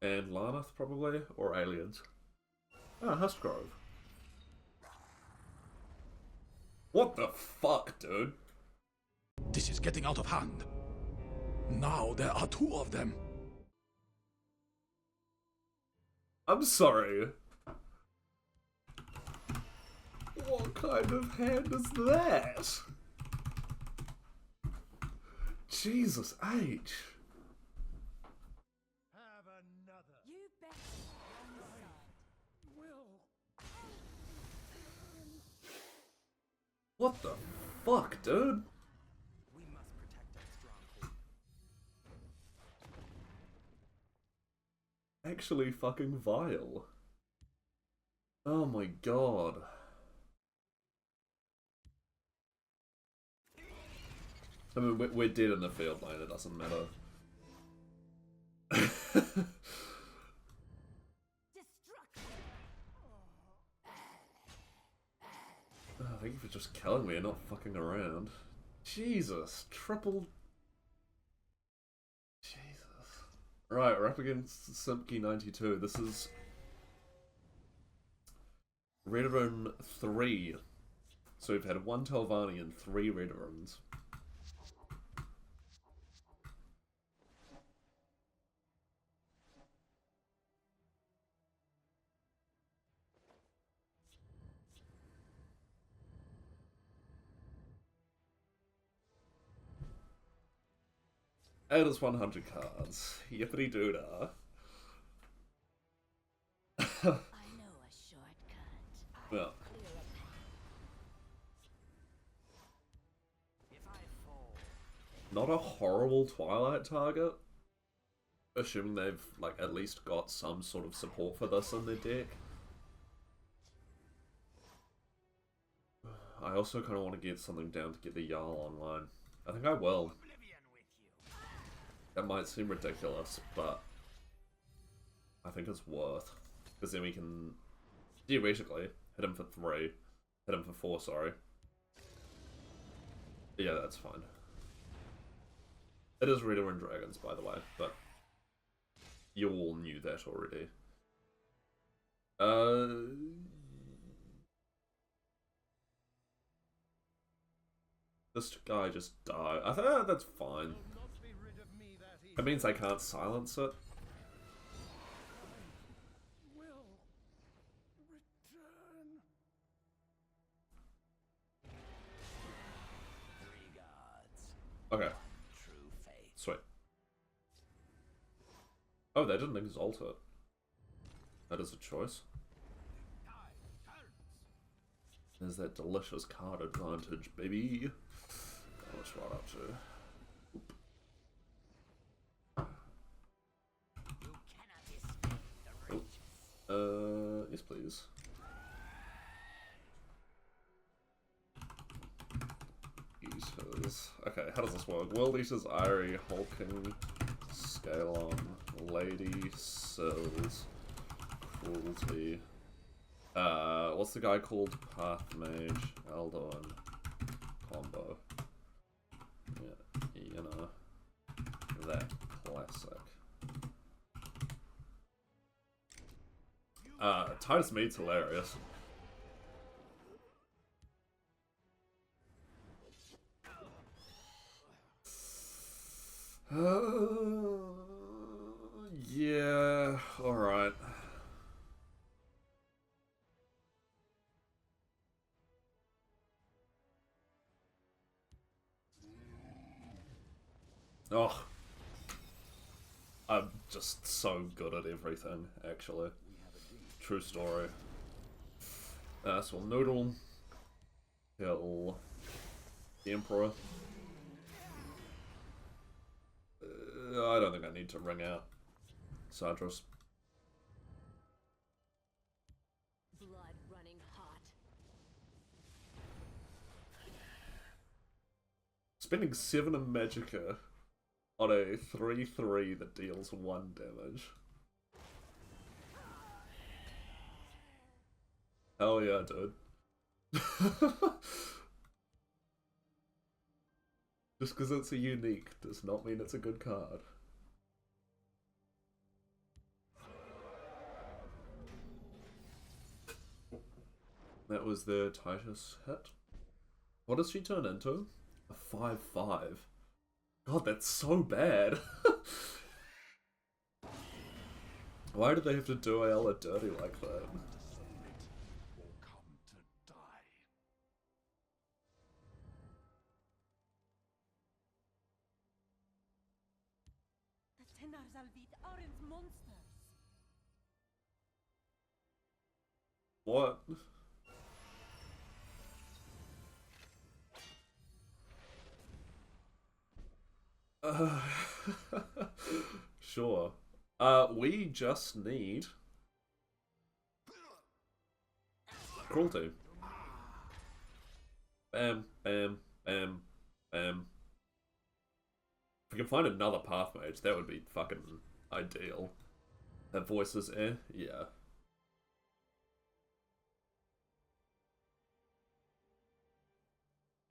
and Laneth, probably? Or Aliens. Ah, Hustgrove. What the fuck, dude? This is getting out of hand. Now there are two of them. I'm sorry. What kind of hand is that? Jesus H. Have another. You bet on the side. Will. What the fuck, dude? We must protect our stronghold. Actually fucking vile. Oh my god. I mean, we're dead in the field lane, it doesn't matter. Destruction. Oh, thank you for just killing me and not fucking around. Jesus, triple... Jesus. Right, we're up against Simki92. This is... Redoran 3. So we've had 1 Telvanni and 3 Redorans. And it's 100 cards. Yippity doodah. I know a shortcut. Well, Clear a path. If I fall, not a horrible Twilight target. Assuming they've, like, at least got some sort of support for this in their deck. I also kind of want to get something down to get the Jarl online. I think I will. oblivion with you. That might seem ridiculous, but I think it's worth. Because then we can, theoretically, hit him for 3. Hit him for 4, sorry. Yeah, that's fine. It is Redoran Dragons, by the way, but you all knew that already. This guy just died. I think that's fine. Will not be rid of me that easily. It means I can't silence it. Will return. 3 gods. Okay, True fate. sweet. Oh, they didn't exalt it. That is a choice. There's that delicious card advantage, baby. What's right up to? Oop. You cannot escape the righteous. Yes please. Eaters. Okay, how does this work? World Eaters, Irie, Hulking, Scalon, Lady, Sills, Cruelty. What's the guy called? Path Mage, Aldoan, Combo. Yeah, you know, that classic. Titus Mead's hilarious. Yeah, alright. Oh, I'm just so good at everything, actually. True story. So we'll noodle, kill the Emperor. I don't think I need to ring out Sadros. Blood running hot. Spending 7 in Magicka on a 3/3 that deals 1 damage. Hell yeah, dude. Just because it's a unique does not mean it's a good card. That was the Titus hit. What does she turn into? A 5/5. God, that's so bad. Why did they have to do Ayala dirty like that? To submit or come to die. Kenners alvit aren't monsters. What? Uh, sure. We just need cruelty. Bam, bam, bam, bam. If we can find another path mage, that would be fucking ideal. That voice is yeah.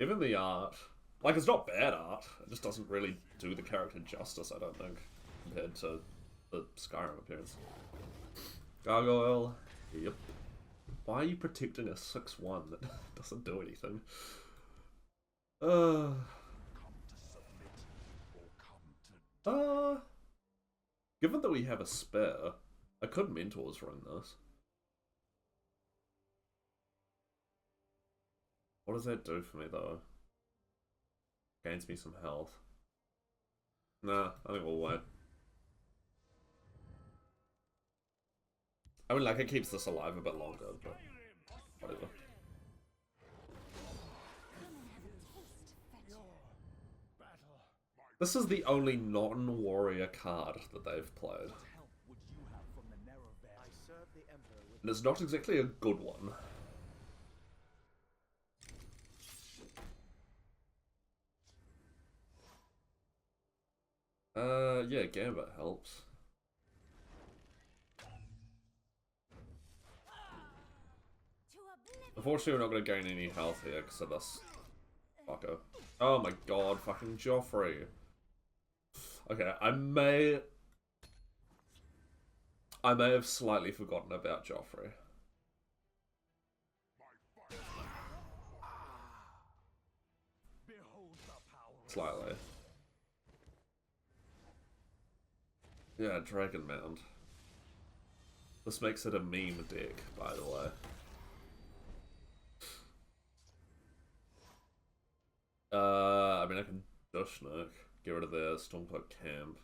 Even the art, like, it's not bad art. It just doesn't really do the character justice, I don't think, compared to the Skyrim appearance. Gargoyle. Yep. Why are you protecting a 6-1 that doesn't do anything? Given that we have a spare, I could Mentor's run this. What does that do for me, though? Gains me some health. Nah, I think we'll wait. I mean, like, it keeps this alive a bit longer, but whatever. This is the only non-warrior card that they've played. And it's not exactly a good one. Yeah, Gambit helps. Unfortunately, we're not going to gain any health here because of this fucker. Oh my god, fucking Joffrey. Okay, I may have slightly forgotten about Joffrey. Slightly. Yeah, Dragon Mound. This makes it a meme deck, by the way. I mean, I can Dushnook, get rid of the Stormcloak Camp.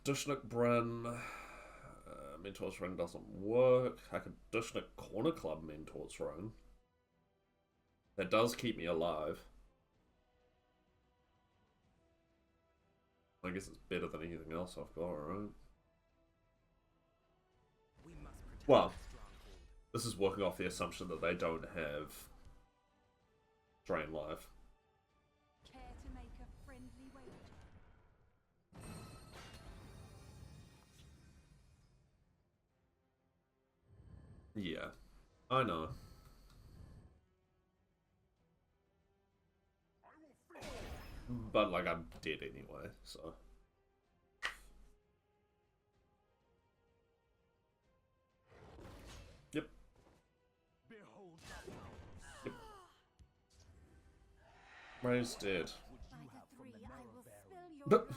Dushnook Bryn. Mentor's Ring doesn't work. I could Dushnook Corner Club Mentor's Ring. That does keep me alive. I guess it's better than anything else I've got, right? Well, this is working off the assumption that they don't have Drain Life. Care to make a friendly wager? Yeah, I know. But, like, I'm dead anyway, so... Yep. Yep. Ray's dead. But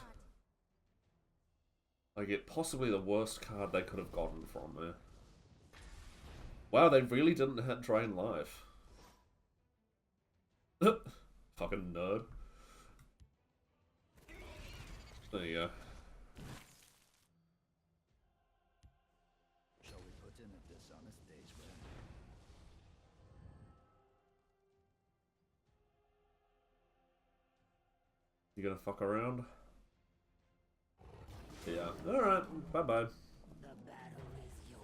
I get possibly the worst card they could have gotten from me. Wow, they really didn't hit Drain Life. Fucking nerd. There you go. Shall we put in a dishonest day's rent? You gonna fuck around? Yeah. Alright, bye-bye. The battle is yours.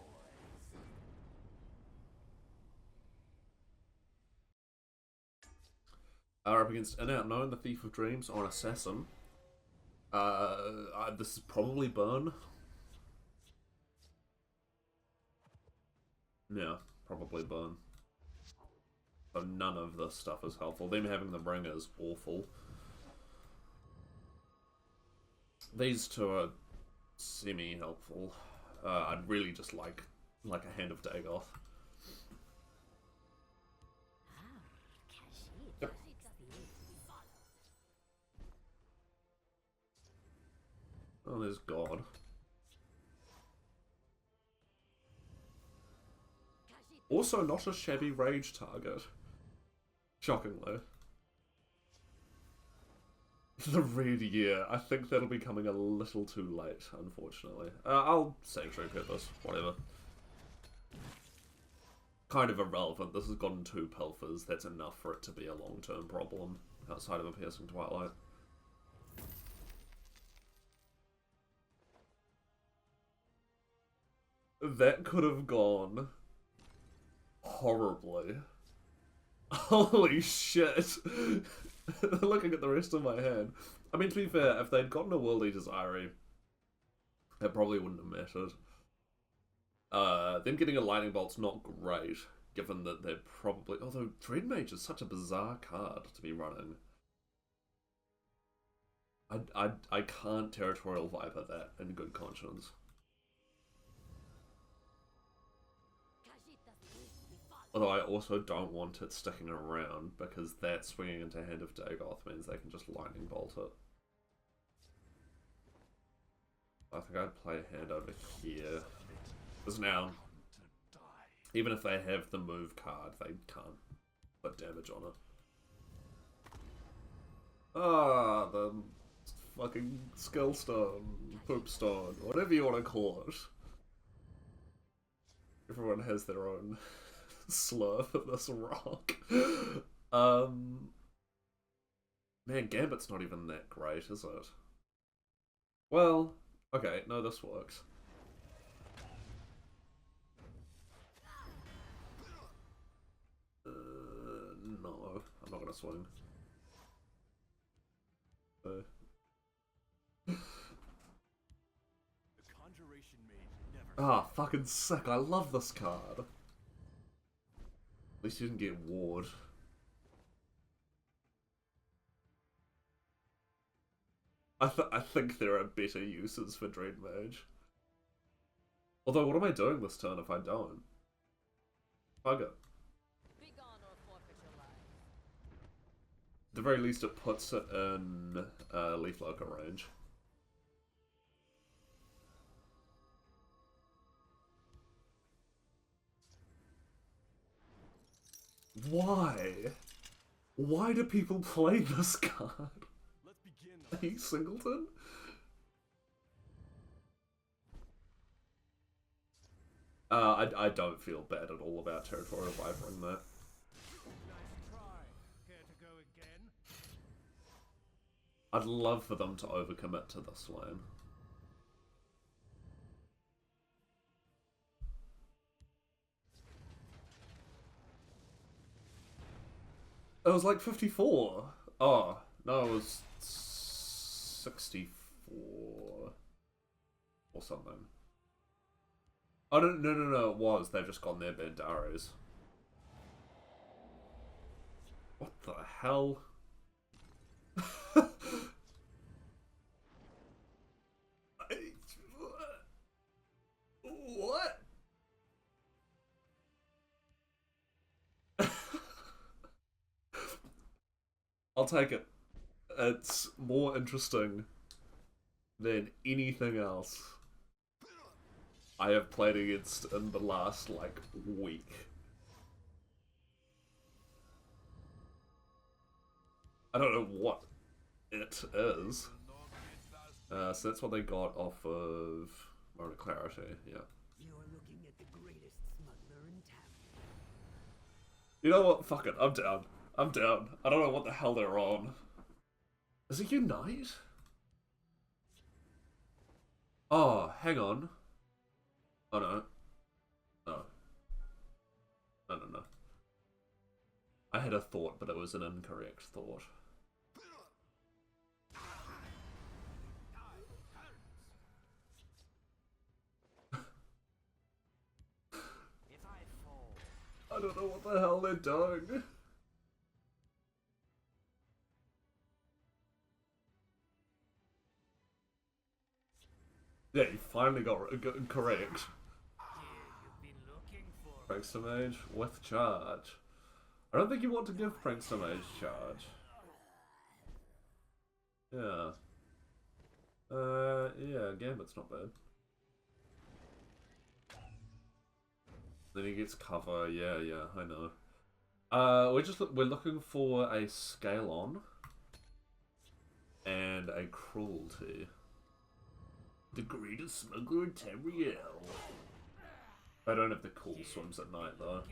Up against An Unknown, the Thief of Dreams, or an Assassin. This is probably Burn. Yeah, probably Burn. So none of this stuff is helpful. Them having the ring is awful. These two are semi-helpful. I'd really just like a Hand of Dagoth. Yep. Oh, there's God. Also not a shabby rage target. Shockingly. The red year. I think that'll be coming a little too late, unfortunately. I'll sanctuary pet this. Whatever. Kind of irrelevant. This has gotten 2 pilfers. That's enough for it to be a long-term problem outside of a piercing twilight. That could have gone horribly. Holy shit. Looking at the rest of my hand. I mean, to be fair, if they'd gotten a World Eater's Eyrie, that probably wouldn't have mattered. Them getting a Lightning Bolt's not great, given that they're probably... Although, Dread Mage is such a bizarre card to be running. I can't Territorial Viper that in good conscience. Although I also don't want it sticking around, because that swinging into Hand of Dagoth means they can just Lightning Bolt it. I think I'd play a hand over here. Because now, even if they have the move card, they can't put damage on it. Ah, the fucking Skill Stone, Poop Stone, whatever you want to call it. Everyone has their own slur for this rock. Man, Gambit's not even that great, is it? Well, okay, no, this works. No, I'm not gonna swing. Ah, fucking sick, I love this card. At least you didn't get Ward. I think there are better uses for Dread Mage. Although, what am I doing this turn if I don't? Bugger. At the very least, it puts it in Leaf Lurker range. Why? Why do people play this card? Let's begin. Are you Singleton? I don't feel bad at all about Territorial Vipering that. Nice try. Care to go again? I'd love for them to overcommit to this lane. It was like 54. Oh, no, it was 64 or something. Oh, no, it was. They've just gone their Bandaros. What the hell? What? I'll take it. It's more interesting than anything else I have played against in the last, like, week. I don't know what it is. So that's what they got off of Moment of Clarity, yeah. You're looking at the greatest smuggler in town. You know what? Fuck it. I'm down. I'm down. I don't know what the hell they're on. Is it Unite? Oh, hang on. Oh no. No. No. I had a thought, but it was an incorrect thought. I don't know what the hell they're doing. Yeah, you finally got correct. Prankster Mage with charge. I don't think you want to give Prankster Mage charge. Yeah. Yeah, Gambit's not bad. Then he gets cover, yeah, I know. We're looking for a Scalon and a Cruelty. The greatest smuggler in Tamriel. I don't have the cool swims at night though.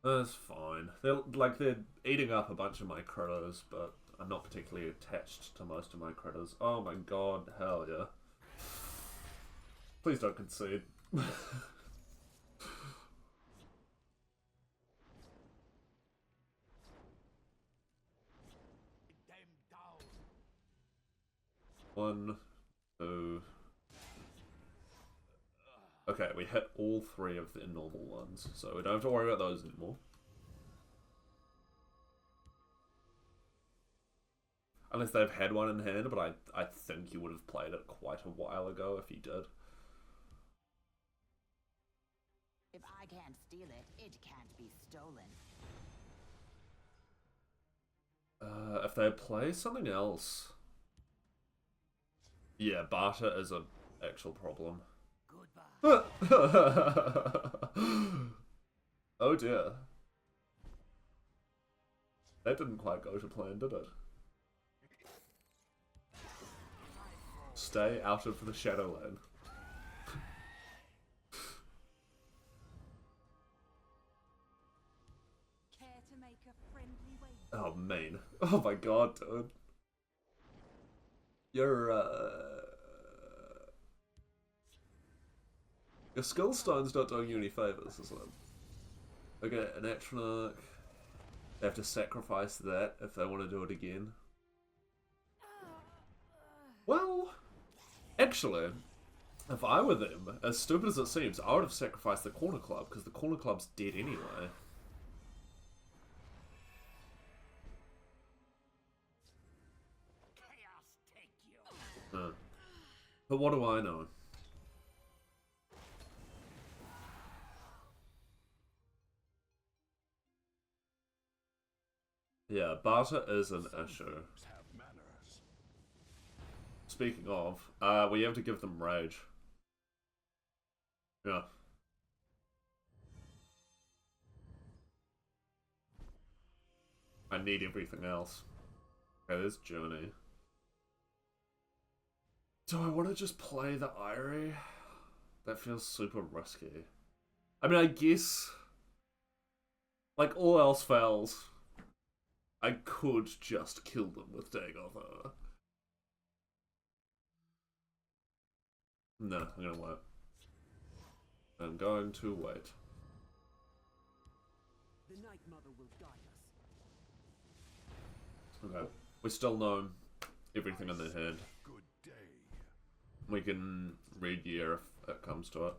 That's fine. They're eating up a bunch of my critters, but I'm not particularly attached to most of my critters. Oh my god, hell yeah. Please don't concede. One, two. Okay, we hit all three of the normal ones, so we don't have to worry about those anymore. Unless they've had one in hand, but I think you would have played it quite a while ago if you did. If I can't steal it, it can't be stolen. If they play something else... Yeah, barter is an actual problem. Oh dear. That didn't quite go to plan, did it? Stay out of the Shadowland. Care to make a friendly wager? Oh, mean. Oh my god, dude. Your skill stone's not doing you any favors, is it? Okay, an Atronach. They have to sacrifice that if they want to do it again. Well, actually, if I were them, as stupid as it seems, I would have sacrificed the Corner Club, because the Corner Club's dead anyway. But what do I know? Yeah, barter is an issue. Speaking of, we have to give them rage. Yeah. I need everything else. Okay, there's Journey. Do I want to just play the Irie? That feels super risky. I mean, I guess... Like, all else fails, I could just kill them with Dagoth. No, I'm gonna wait. I'm going to wait. The Night Mother will guide us. Okay. We still know everything in their hand. Good day. We can read year if it comes to it.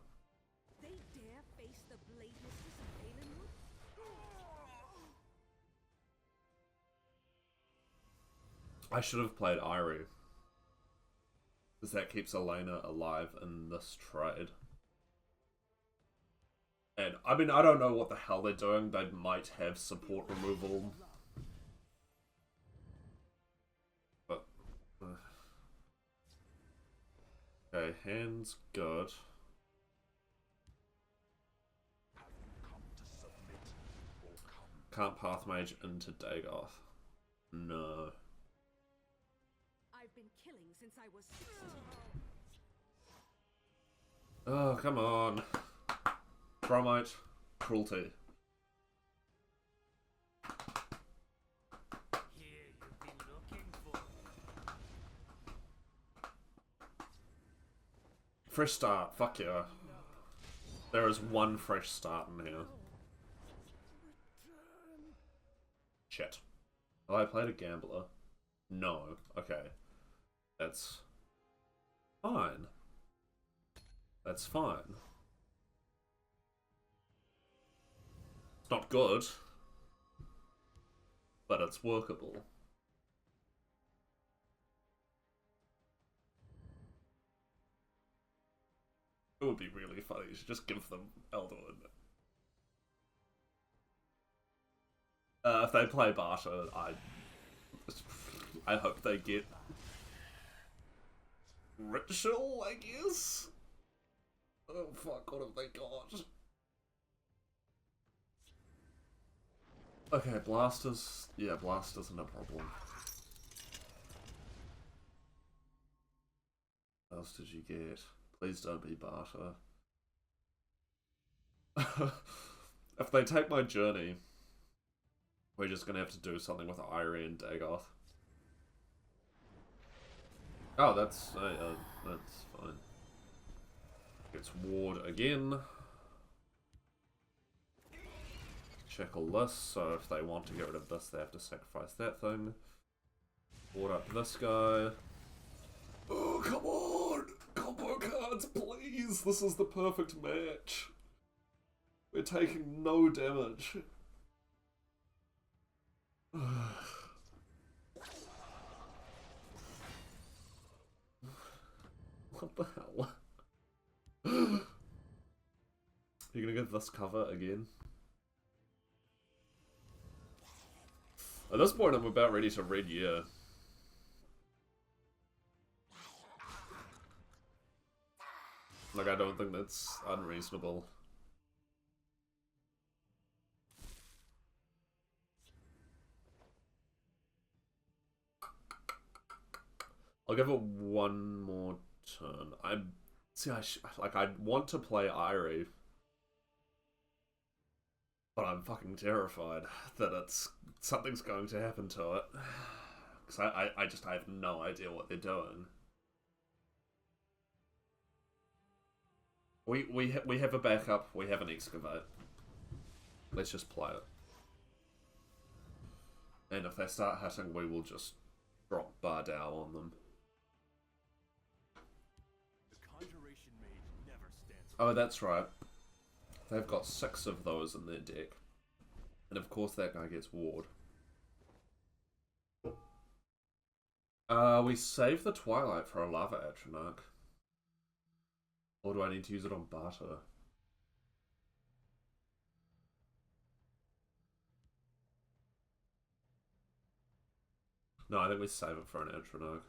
They dare face the blade mistress of Valenwood? I should have played Irie. Because that keeps Elena alive in this trade. And, I mean, I don't know what the hell they're doing. They might have support removal. But... Okay, hand's good. Can't path mage into Dagoth. No. I've been killing since I was 16. Oh, come on. Bromite. Cruelty. Here you've been looking for. Fresh start. Fuck yeah. There is one fresh start in here. Shit. Oh, I played a gambler. No. Okay. That's fine. That's fine. It's not good, but it's workable. It would be really funny to just give them Elduin. If they play barter, I hope they get Ritual, I guess? Oh fuck, what have they got? Okay, blasters. Yeah, blasters are no problem. What else did you get? Please don't be barter. If they take my journey, we're just gonna have to do something with Irie and Dagoth. Oh, that's fine. Gets ward again. Check all this, so if they want to get rid of this, they have to sacrifice that thing. Ward up this guy. Oh, come on! Combo cards, please! This is the perfect match. We're taking no damage. What the hell? You're gonna get this cover again? At this point, I'm about ready to red year. Like, I don't think that's unreasonable. I'll give it one more turn. I want to play Irie, but I'm fucking terrified that something's going to happen to it. Because I have no idea what they're doing. We have a backup. We have an excavate. Let's just play it. And if they start hitting, we will just drop Bardal on them. Oh, that's right. They've got 6 of those in their deck. And of course that guy gets ward. We save the Twilight for a Lava Atronach. Or do I need to use it on Barter? No, I think we save it for an Atronach.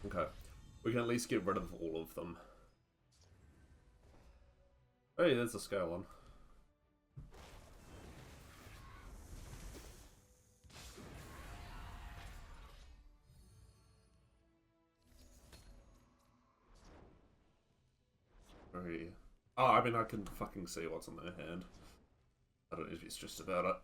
Okay. We can at least get rid of all of them. Hey, there's a scale one. Hey. Oh, I mean, I can fucking see what's in their hand. I don't need to be stressed about it.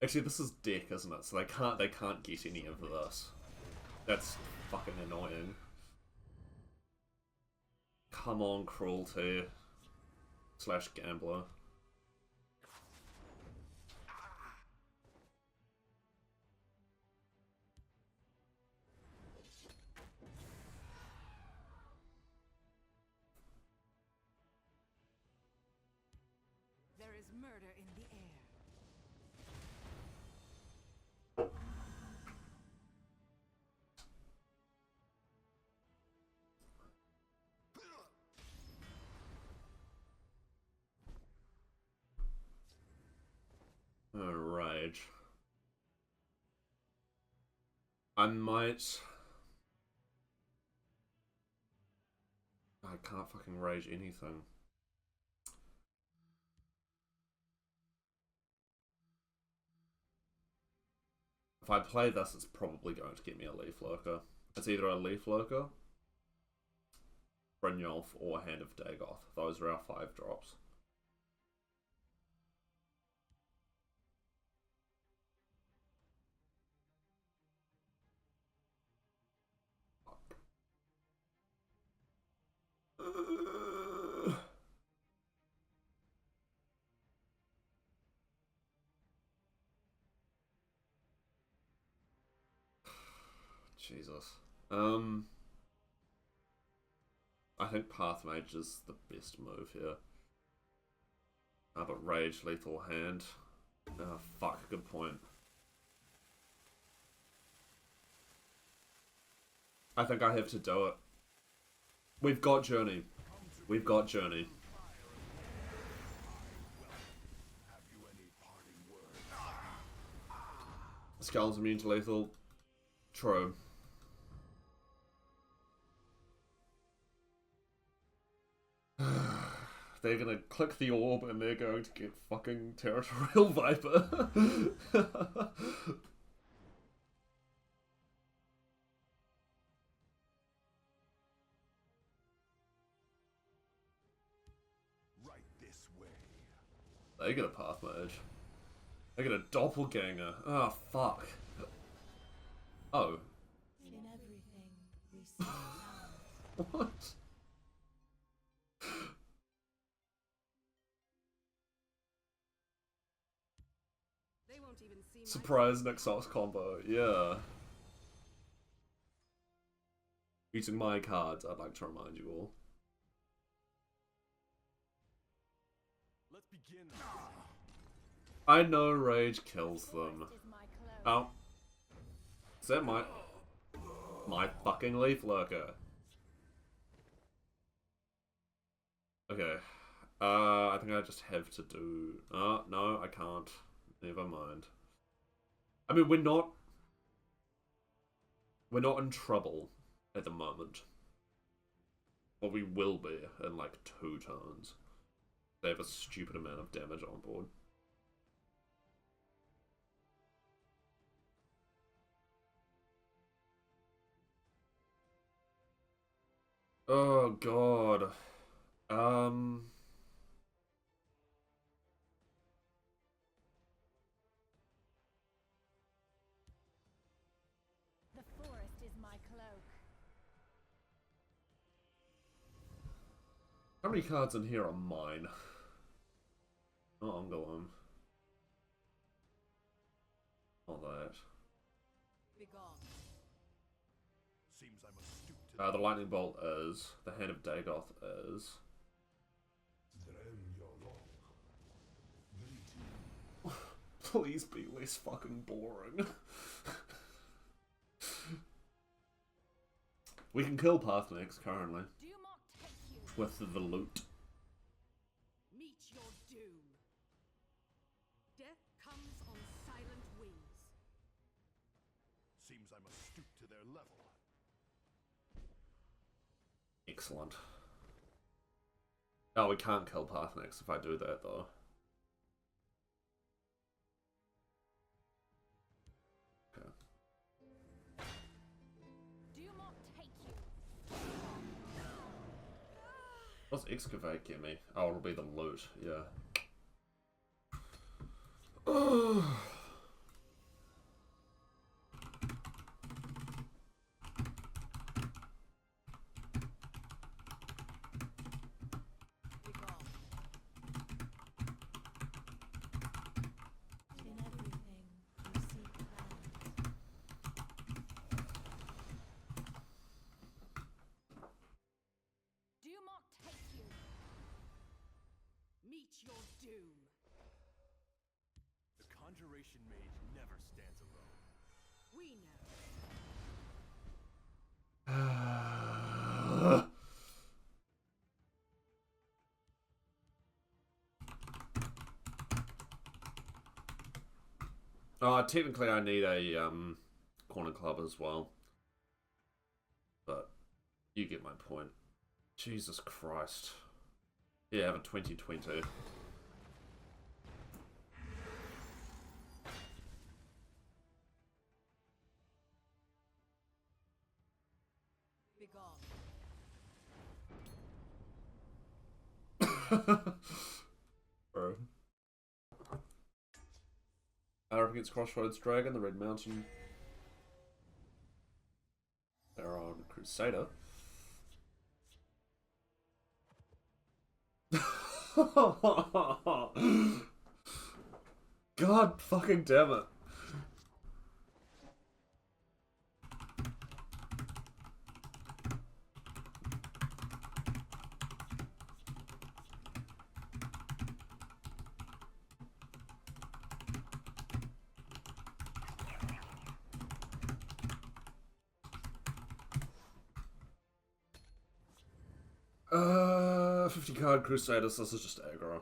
Actually, this is deck, isn't it? So they can't get any of this. That's fucking annoying. Come on, cruelty. / gambler. There is murder in the air. Rage. I might... I can't fucking rage anything. If I play this, it's probably going to get me a Leaf Lurker. It's either a Leaf Lurker, Brynjolf, or Hand of Dagoth. Those are our 5 drops. Jesus. I think Path Mage is the best move here. But Rage, Lethal Hand. Oh, fuck, good point. I think I have to do it. We've got Journey. We've got Journey. Skull's immune to lethal. True. They're gonna click the orb and they're going to get fucking Territorial Viper. Right this way. They get a Path Mage. They get a Doppelganger. Oh, fuck. Oh. In everything we see now. What? They won't even see my Surprise Nexus combo, yeah. Using my cards, I'd like to remind you all. Let's begin. I know Rage kills them. Forest is my cloak. Oh. Is that my fucking Leaf Lurker? Okay. I think I just have to do... Oh, no, I can't. Never mind. I mean, we're not in trouble at the moment. But we will be in like 2 turns. They have a stupid amount of damage on board. Oh god. The forest is my cloak. How many cards in here are mine? Oh, I'm going. Not that. Begone. Seems I must stoop to The Lightning Bolt is. The Hand of Dagoth is. Please be less fucking boring. We can kill Pathniks currently Do not take you. with the loot. Meet your doom. Death comes on silent wings. Seems I must stoop to their level. Excellent. Oh, we can't kill Pathniks if I do that though. Okay. Do not take you. What's Excavate give me? Oh, it'll be the loot, yeah. Begone. In everything we seek balance. Do not take you. Meet your doom. The Conjuration Mage never stands alone. We know. Technically I need a corner club as well. But you get my point. Jesus Christ. Yeah, I have a 2020. Begone. Bro. Up against Crossroads Dragon, the Red Mountain. They're on Crusader. God fucking damn it. 50 card Crusaders, this is just aggro.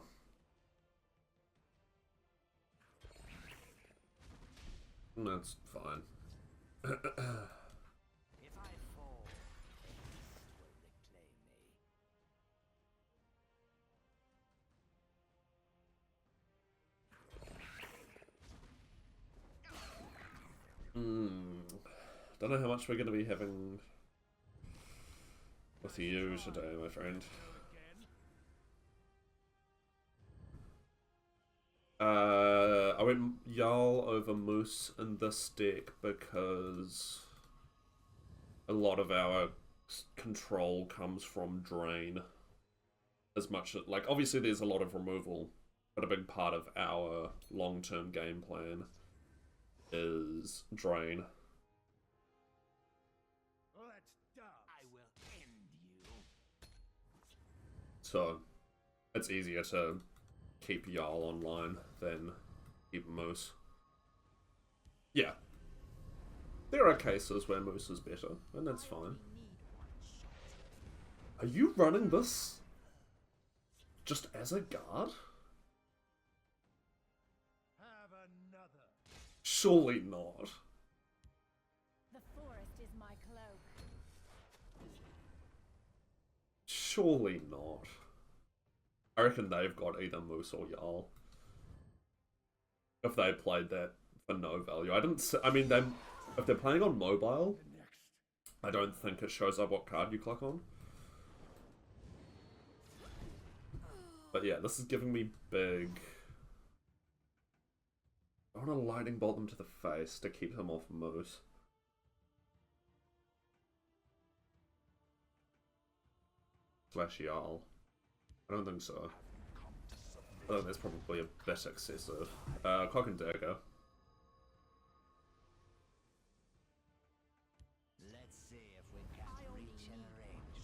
That's fine. If I fall, the beast will reclaim me. Don't know how much we're going to be having with you today, my friend. I went Jarl over Moose in this deck because a lot of our control comes from Drain. As much as, like, obviously there's a lot of removal, but a big part of our long-term game plan is Drain. Let's dance. I will end you. So, it's easier to keep Jarl online than keep Moose. Yeah. There are cases where Moose is better, and that's fine. Are you running this just as a guard? Have another. Surely not. The forest is my cloak. Surely not. I reckon they've got either Moose or Jarl. If they played that for no value. I mean, if they're playing on mobile, I don't think it shows up what card you click on. But yeah, this is giving me big... I want to lightning bolt them to the face to keep him off Moose. Slash Jarl. I don't think so. I think that's probably a bit excessive. Cloak and Dagger. Let's see if we can reach in range.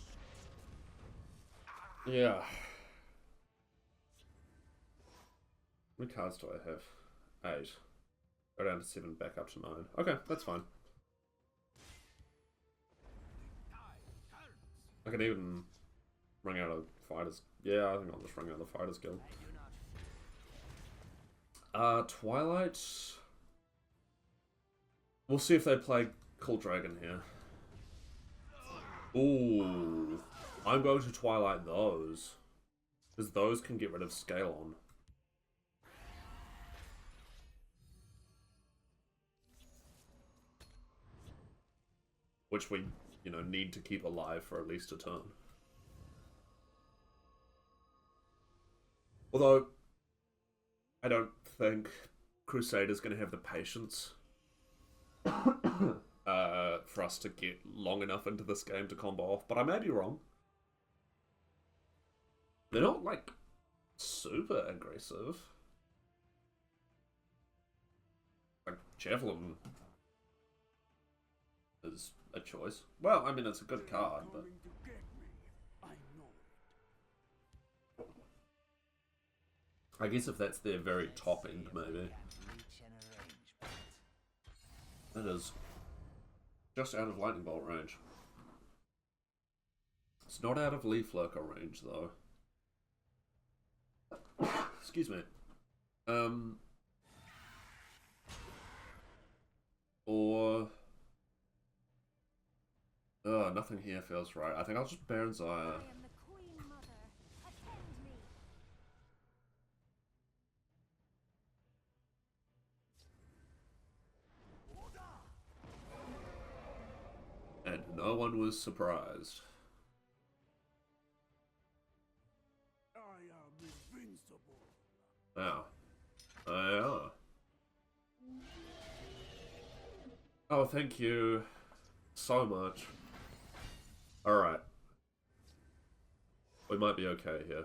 Yeah. How many cards do I have? 8. Go down to 7, back up to 9. Okay, that's fine. I can even ring out a Fighters. Yeah, I think I'll just ring out the Fighters Guild. Twilight. We'll see if they play Cool Dragon here. Ooh. I'm going to Twilight those. Because those can get rid of Scalon. Which we, need to keep alive for at least a turn. Although, I don't think Crusader's going to have the patience for us to get long enough into this game to combo off, but I may be wrong. They're not, like, super aggressive. Like, Javelin is a choice. Well, I mean, it's a good card, but... Coming to get me. I know it. I guess if that's their very top end, maybe. That is just out of Lightning Bolt range. It's not out of Leaf Lurker range, though. Excuse me. Or... nothing here feels right. I think I'll just Baron Zaya. I am the Queen Mother. Attend me. And no one was surprised. I am invincible. Yeah. Yeah. Oh, thank you so much. Alright. We might be okay here.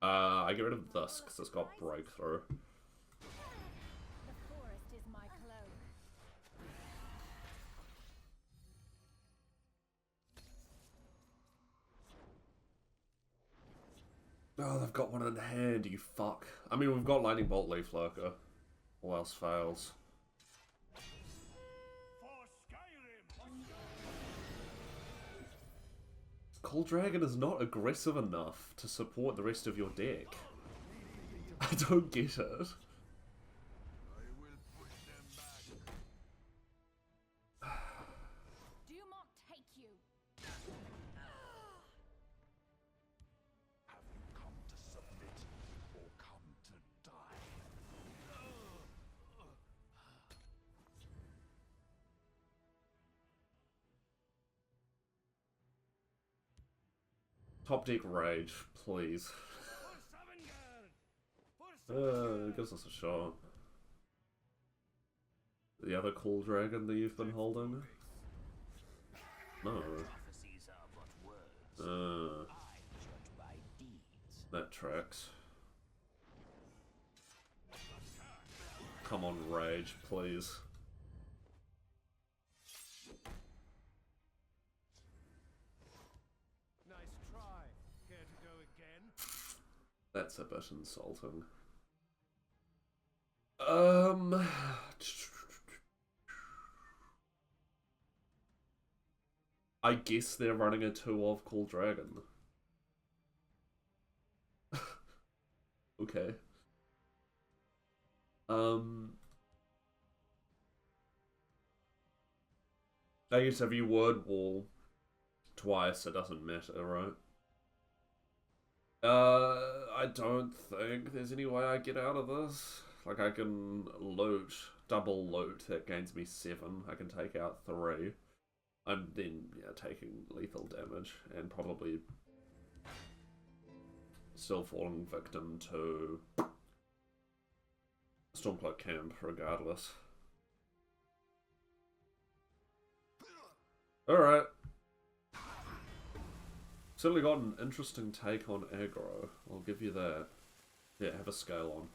I get rid of this because it's got breakthrough. The forest is my cloak. Oh, they've got one in hand, you fuck. I mean, we've got Lightning Bolt Leaf Lurker. All else fails. For Skyrim. Cold Dragon is not aggressive enough to support the rest of your deck. I don't get it. I will put them back. Dumont take you. Have you come to submit or come to die? Top deck Rage, please. It gives us a shot. The other Cool Dragon that you've been holding? No. Prophecies are but words. I judge by deeds. That tracks. Come on, Rage, please. Nice try. Care to go again? That's a bit insulting. I guess they're running a 2 of Cool Dragon. Okay. I guess if you word wall twice, it doesn't matter, right? I don't think there's any way I get out of this. Like, I can loot, double loot, that gains me 7. I can take out 3. I'm then, yeah, taking lethal damage, and probably still falling victim to Stormcloak Camp, regardless. Alright. Certainly got an interesting take on aggro, I'll give you that. Yeah, have a scale on.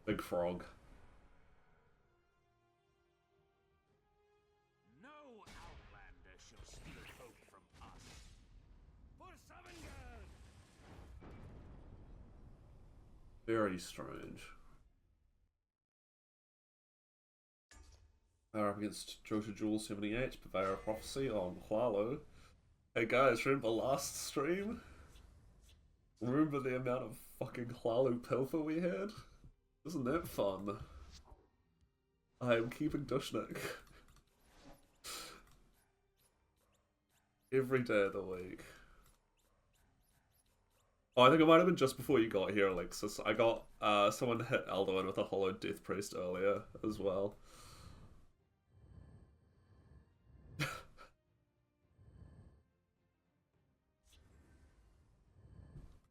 Big frog. No outlander shall steal hope from us. For Savengard! Very strange. They're up against Jota Jewel 78, Purveyor of Prophecy on Hlaalu. Hey guys, remember last stream? Remember the amount of fucking Hlaalu pilfer we had? Isn't that fun? I am keeping Dushnik. Every day of the week. Oh, I think it might have been just before you got here, Alexis. I got, someone hit Alduin with a Hollow Death Priest earlier as well.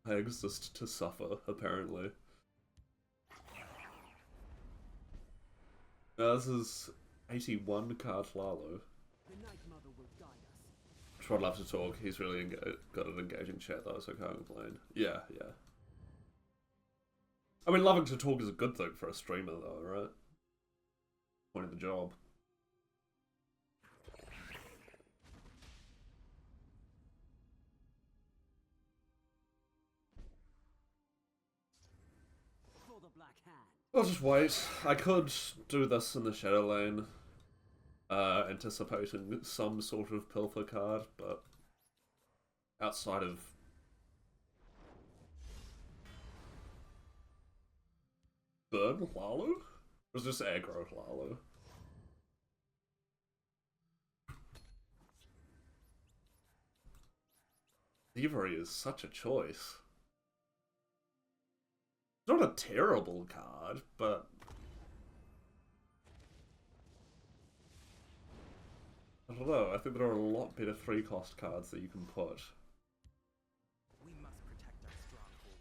I exist to suffer, apparently. This is 81 card Hlaalu. The Night Mother will guide us. Sure, I'd love to talk. He's really got an engaging chat though, so I can't complain. Yeah, yeah. I mean, loving to talk is a good thing for a streamer though, right? Point of the job. For the Black Hand. I'll just wait. I could do this in the Shadow Lane, anticipating some sort of Pilfer card, but outside of... Burn Hlaalu? Or was this aggro Hlaalu? Thievery is such a choice. It's not a terrible card, but... I don't know, I think there are a lot better 3-cost cards that you can put. We must protect our stronghold.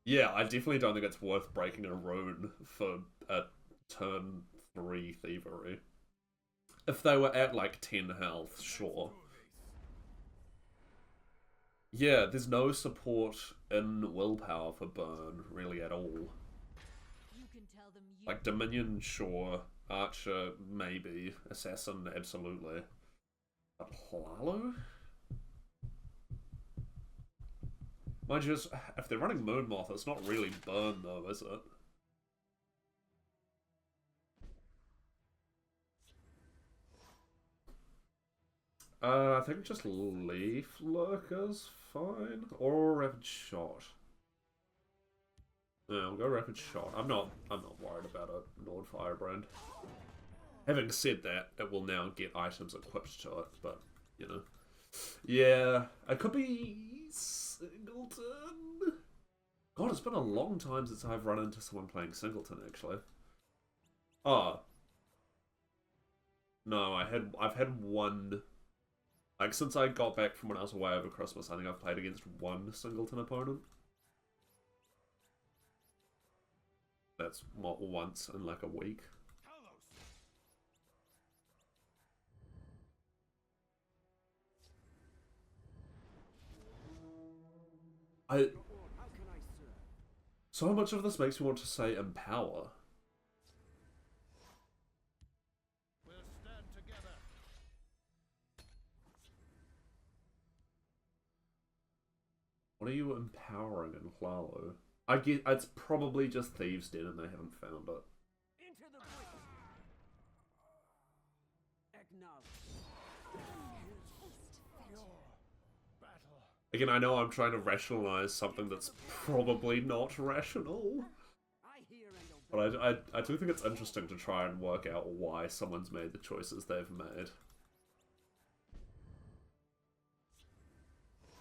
Yeah, I definitely don't think it's worth breaking a rune for a turn 3 Thievery. If they were at like 10 health, sure. Yeah, there's no support in willpower for burn, really, at all. You can tell them you Like, Dominion, sure. Archer, maybe. Assassin, absolutely. But Hlaalu? Mind you, if they're running Moonmoth, it's not really burn, though, is it? I think just Leaf Lurker's fine. Or Rapid Shot. Yeah, I'll go Rapid Shot. I'm not worried about a Nord Firebrand. Having said that, it will now get items equipped to it, but, you know. Yeah, it could be Singleton. God, it's been a long time since I've run into someone playing Singleton, actually. Oh. No, I've had one... Like, since I got back from when I was away over Christmas, I think I've played against one Singleton opponent. That's what, once in like a week. So much of this makes me want to say empower. We'll stand together. What are you empowering in Hlaalu? I get it's probably just Thieves' Den and they haven't found it. Into the woods. Acknowledge. Battle. Again, I know I'm trying to rationalize something that's probably not rational. I hear and obey. But I do think it's interesting to try and work out why someone's made the choices they've made.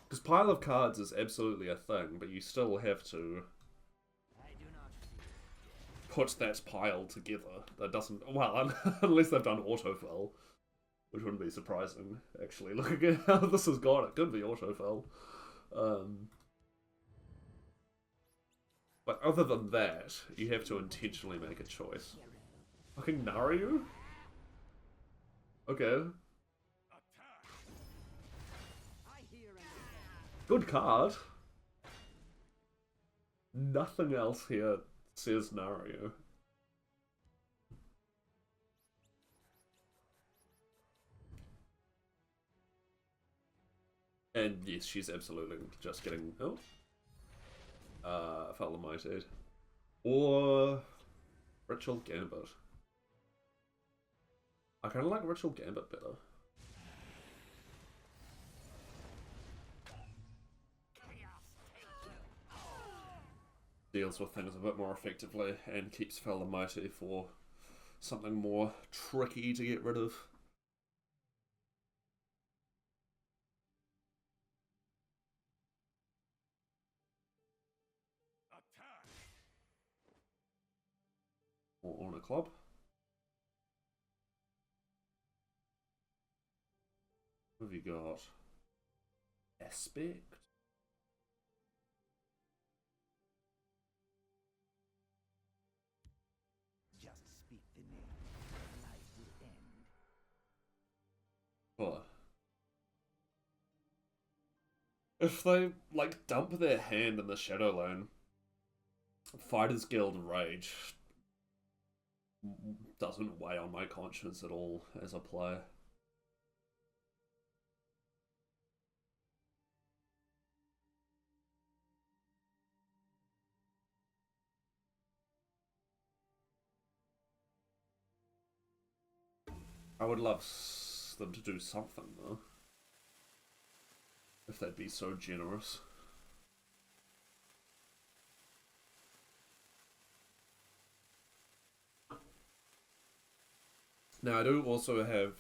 Because pile of cards is absolutely a thing, but you still have to put that pile together. That doesn't... Well, unless they've done autofill. Which wouldn't be surprising, actually. Looking at how this has gone, it could be autofill. But other than that, you have to intentionally make a choice. Fucking Naryu? Okay. Good card. Nothing else here says Naryu. And yes, she's absolutely just getting... Oh. Falamited. Or... Ritual Gambit. I kind of like Ritual Gambit better. Deals with things a bit more effectively and keeps Falamighty for something more tricky to get rid of. Or on a club. What have you got? Aspect? Just speak the name. Life will end. What? If they, like, dump their hand in the Shadowlane, Fighters Guild Rage doesn't weigh on my conscience at all as a player. I would love them to do something, though. If they'd be so generous. Now, I do also have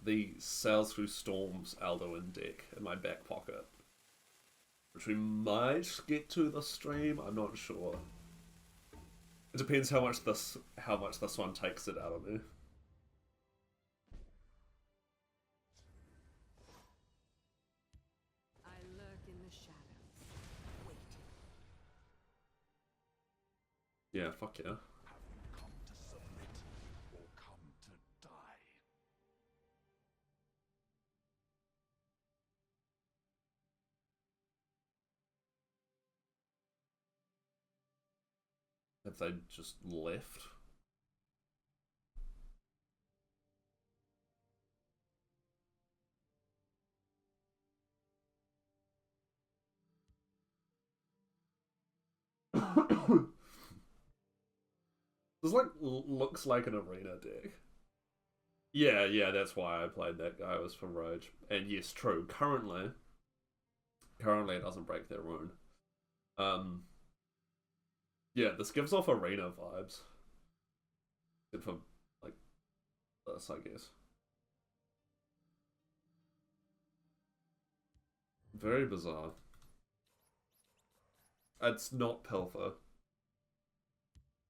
the Sails Through Storms Alduin deck in my back pocket, which we might get to this stream. I'm not sure. It depends how much this one takes it out of me. I lurk in the shadows, waiting. Yeah, fuck yeah. Have you come to submit or come to die? Have they just left? This like looks like an arena deck. Yeah, that's why I played that guy, was for Rage. And yes, true. Currently it doesn't break their rune. Yeah, this gives off arena vibes. Except for, like, this, I guess. Very bizarre. It's not Pilfer.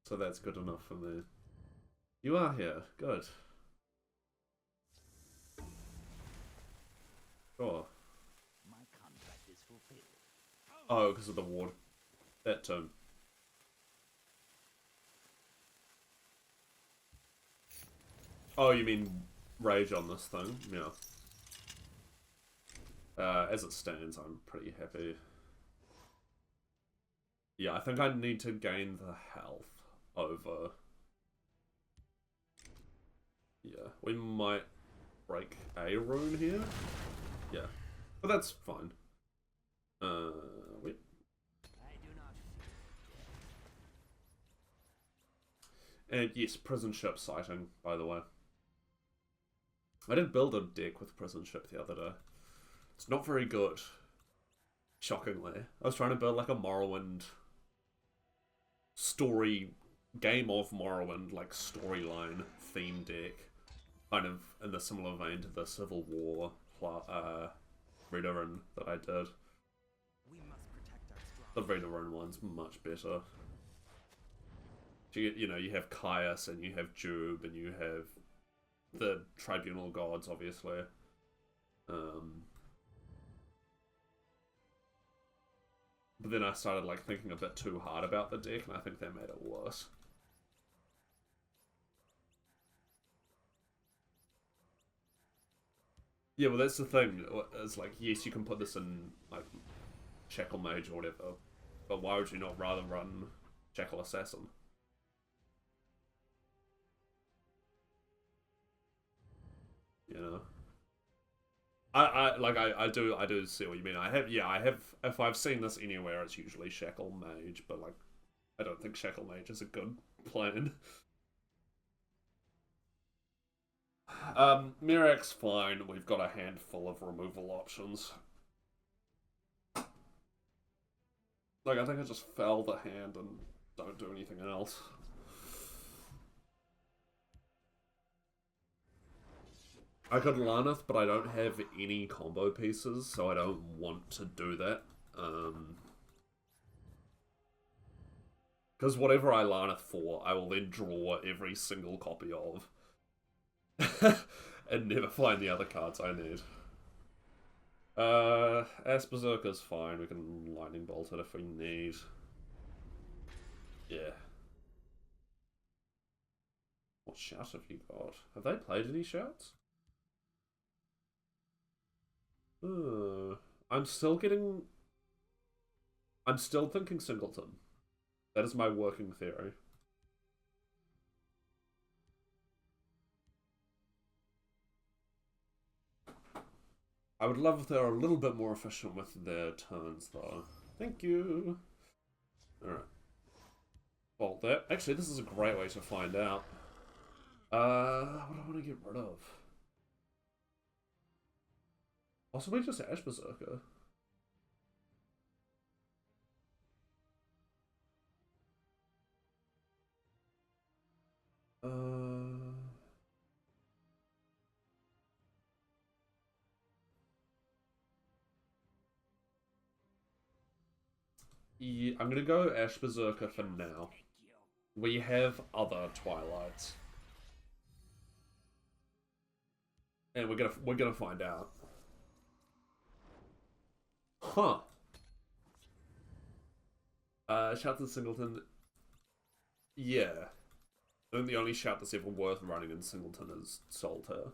So that's good enough for me. You are here. Good. Sure. My contract is fulfilled. Oh, because of the ward. That too. Oh, you mean rage on this thing? Yeah. As it stands, I'm pretty happy. Yeah, I think I need to gain the health over... Yeah, we might break a rune here. Yeah, but that's fine. Wait. I do not fear. And yes, prison ship sighting, by the way. I did build a deck with prison ship the other day. It's not very good. Shockingly. I was trying to build like a Morrowind story, game of Morrowind, like storyline theme deck. Kind of in the similar vein to the Civil War Redoran that I did. We must protect our strong. The Redoran one's much better. You know, you have Caius and you have Jube and you have the Tribunal gods, obviously. But then I started like thinking a bit too hard about the deck, and I think that made it worse. Yeah, well, that's the thing. It's like, yes, you can put this in like Shackle Mage or whatever, but why would you not rather run Shackle Assassin? You know, I do see what you mean. I have. If I've seen this anywhere, it's usually Shackle Mage, but like, I don't think Shackle Mage is a good plan. Mirak's fine. We've got a handful of removal options. Like, I think I just fell the hand and don't do anything else. I could Laneth, but I don't have any combo pieces, so I don't want to do that. Because whatever I Laneth for, I will then draw every single copy of. And never find the other cards I need. Berserker's fine. We can Lightning Bolt it if we need. Yeah. What shout have you got? Have they played any shouts? I'm still thinking Singleton. That is my working theory. I would love if they were a little bit more efficient with their turns, though. Thank you. Alright. Well, that actually, this is a great way to find out. What do I want to get rid of? Possibly just Ash Berserker. Yeah, I'm gonna go Ash Berserker for now. We have other Twilights. And we're gonna find out. Huh. Shout to Singleton. Yeah. I think the only shout that's ever worth running in Singleton is Solitaire.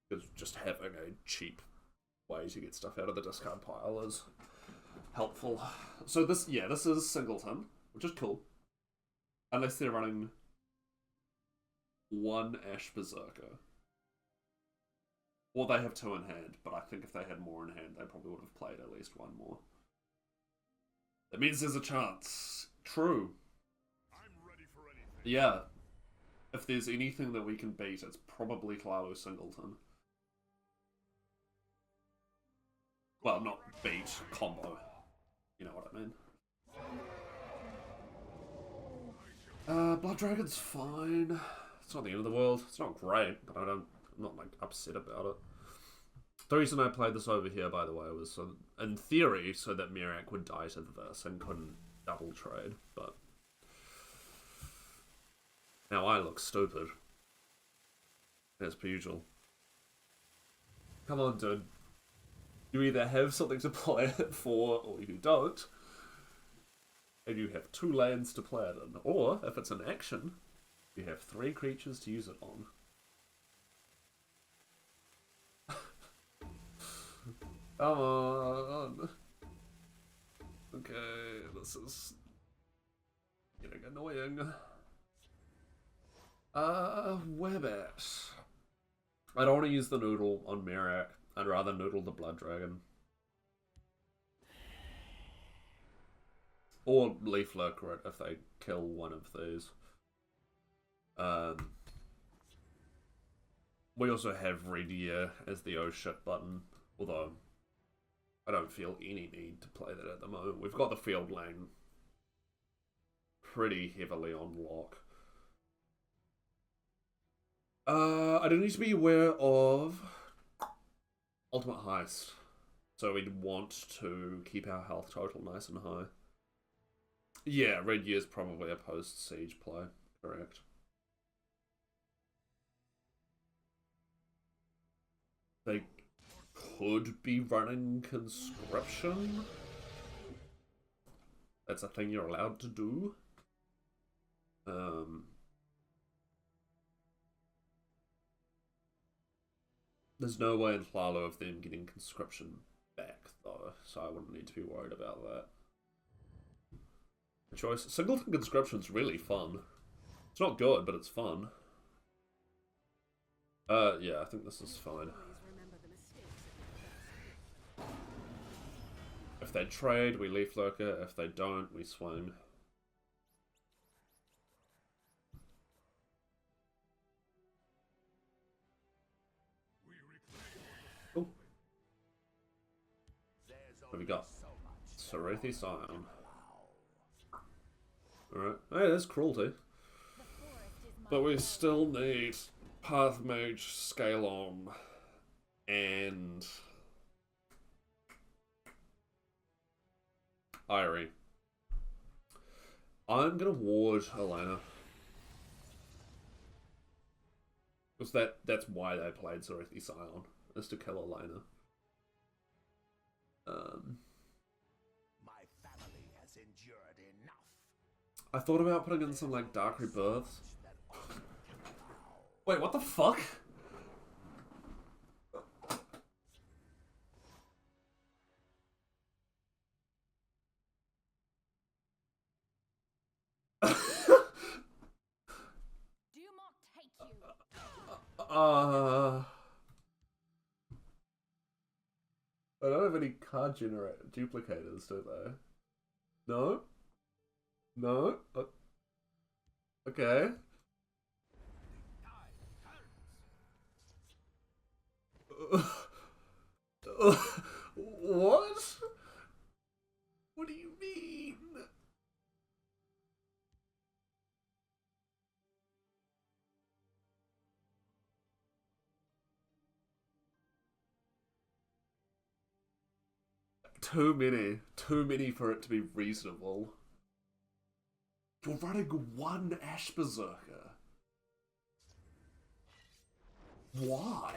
Because just having a cheap way to get stuff out of the discard pile is helpful. So this is Singleton, which is cool. Unless they're running one Ash Berserker. Or they have two in hand, but I think if they had more in hand, they probably would have played at least one more. That means there's a chance. True. I'm ready for anything. Yeah. If there's anything that we can beat, it's probably Hlaalu Singleton. Well, not beat, combo. You know what I mean. Blood Dragon's fine. It's not the end of the world. It's not great, but I'm not like upset about it. The reason I played this over here, by the way, was in theory so that Mirak would die to this and couldn't double trade, but now I look stupid. As per usual. Come on, dude. You either have something to play it for, or you don't. And you have 2 lands to play it in. Or, if it's an action, you have 3 creatures to use it on. Come on. Okay, this is getting annoying. Webit. I don't want to use the noodle on Mirak. I'd rather noodle the Blood Dragon. Or Leaf Lurker it if they kill one of these. We also have Red Year as the oh shit button, although I don't feel any need to play that at the moment. We've got the field lane pretty heavily on lock. I do need to be aware of Ultimate Heist. So we'd want to keep our health total nice and high. Yeah, Red Year's probably a post-siege play. Correct. They could be running Conscription. That's a thing you're allowed to do. There's no way in Hlaalu of them getting Conscription back, though, so I wouldn't need to be worried about that. Choice. Singleton Conscription's really fun. It's not good, but it's fun. Yeah, I think this is fine. If they trade, we Leaf Lurker. If they don't, we swing. Cool. What have we got? Sarethi Scion. Alright. Hey, that's cruelty. But we still need Path Mage, Scalon, and Irie. I'm gonna ward Elena. Because that's why they played Sarethi Scion, is to kill Elena. My family has endured enough. I thought about putting in some like Dark Rebirths. Wait, what the fuck? Do not take you. I don't have any card generate duplicators, do they? No? No? Okay. What? What do you mean? Too many. Too many for it to be reasonable. You're running 1 Ash Berserker. Why?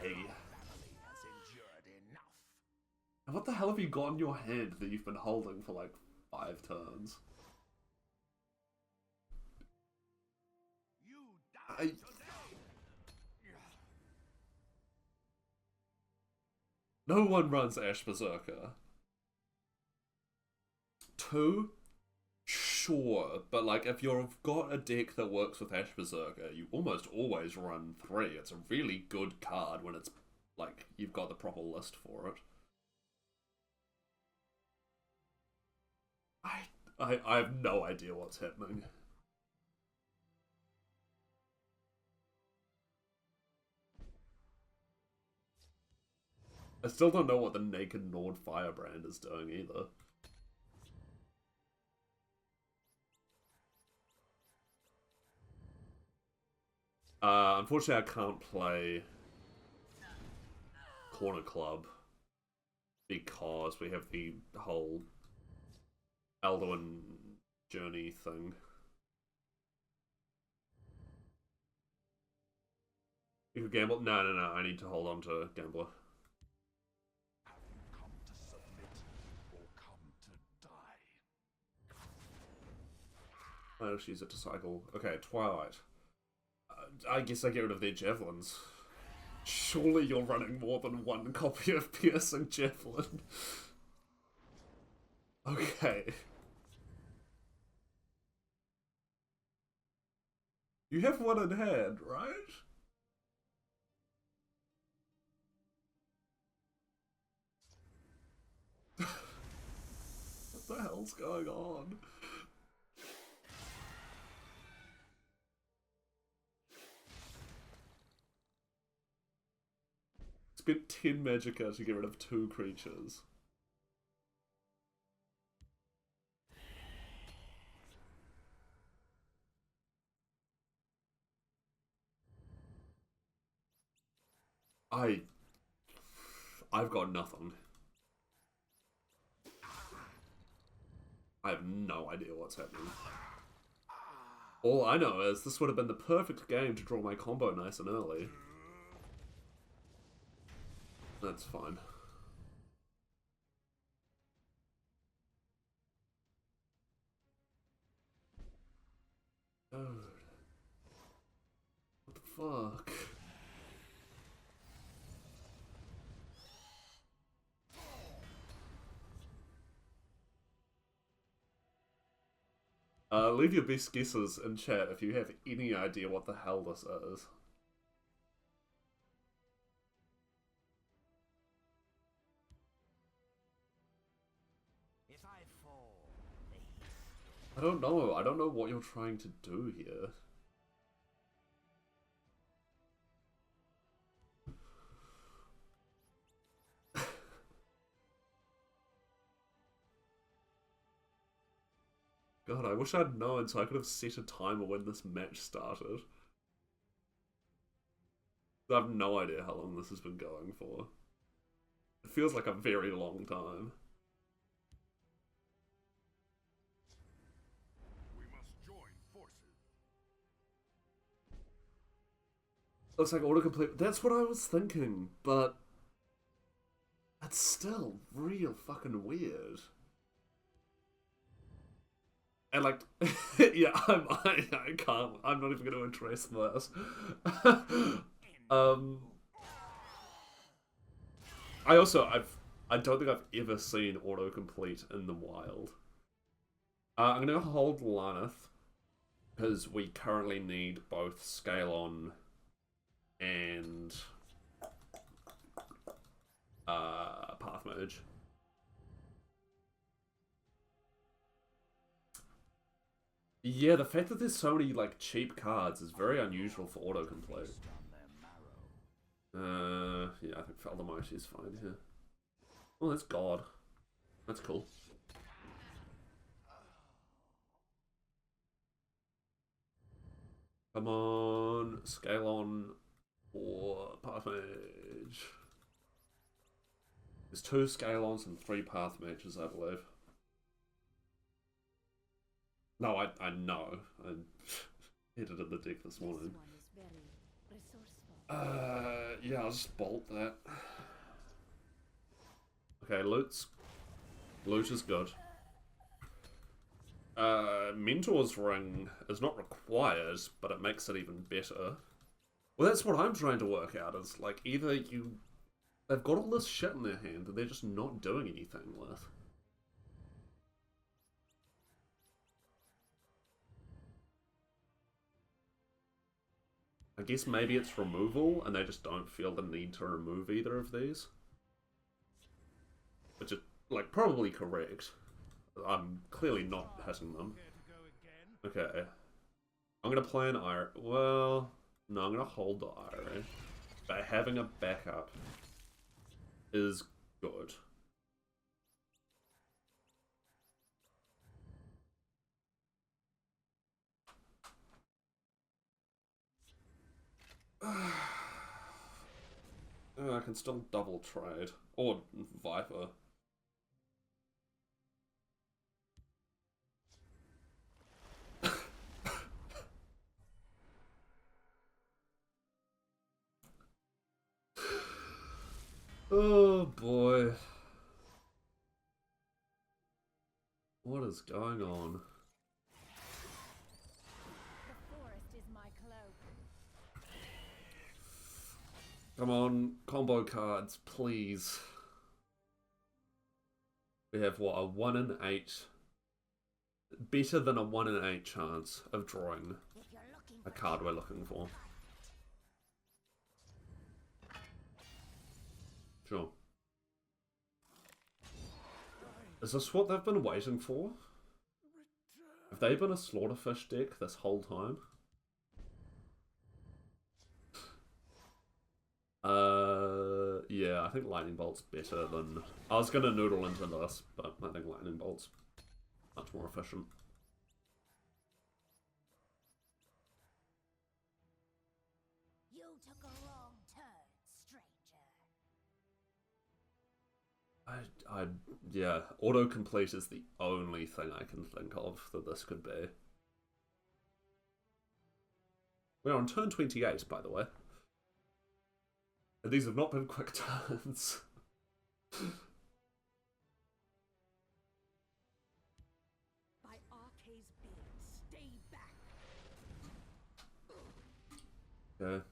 And what the hell have you got in your hand that you've been holding for like 5 turns? No one runs Ash Berserker. 2? Sure, but like if you've got a deck that works with Ash Berserker, you almost always run 3. It's a really good card when it's like you've got the proper list for it. I have no idea what's happening. I still don't know what the Naked Nord Firebrand is doing either. Unfortunately, I can't play Corner Club because we have the whole Alduin journey thing. You could gamble? No, I need to hold on to Gambler. Have you come to submit or come to die? I'll just use it to cycle. Okay, Twilight. I guess I get rid of their javelins. Surely you're running more than one copy of Piercing Javelin. Okay. You have one in hand, right? What the hell's going on? Spent 10 magicka to get rid of 2 creatures. I've got nothing. I have no idea what's happening. All I know is this would have been the perfect game to draw my combo nice and early. That's fine. Dude. What the fuck? Leave your best guesses in chat if you have any idea what the hell this is. If I fall, I don't know. I don't know what you're trying to do here. God, I wish I'd known so I could have set a timer when this match started. I have no idea how long this has been going for. It feels like a very long time. We must join forces. Looks like autocomplete. That's what I was thinking, but it's still real fucking weird. And like, yeah, I can't. I'm not even going to address this. I don't think I've ever seen autocomplete in the wild. I'm going to hold Laneth because we currently need both Scalon and Path Mage. Yeah, the fact that there's so many like cheap cards is very unusual for autocomplete. Yeah, I think Feldamite is fine here. Oh, that's God. That's cool. Come on, Scalon or Path Mage. There's 2 Scalons and 3 Path Mages, I believe. No, I know. I edited the deck this morning. Yeah, I'll just bolt that. Okay, loot is good. Mentor's Ring is not required, but it makes it even better. Well, that's what I'm trying to work out, is like either they've got all this shit in their hand that they're just not doing anything with. I guess maybe it's removal, and they just don't feel the need to remove either of these. Which is, like, probably correct. I'm clearly not hitting them. Okay. I'm gonna play an Iron... Well... No, I'm gonna hold the Iron. By having a backup. is good. I can still double trade. Or Viper. Oh boy. What is going on? The forest is my cloak. Come on, combo cards, please. We have what, a 1 in 8. Better than a 1 in 8 chance of drawing a card we're looking for. Sure. Is this what they've been waiting for? Have they been a Slaughterfish deck this whole time? Yeah, I think Lightning Bolt's better than... I was gonna noodle into this, but I think Lightning Bolt's much more efficient. You took a wrong turn, stranger. Yeah, autocomplete is the only thing I can think of that this could be. We're on turn 28, by the way. And these have not been quick turns. By Arcade's bid, stay back. Okay.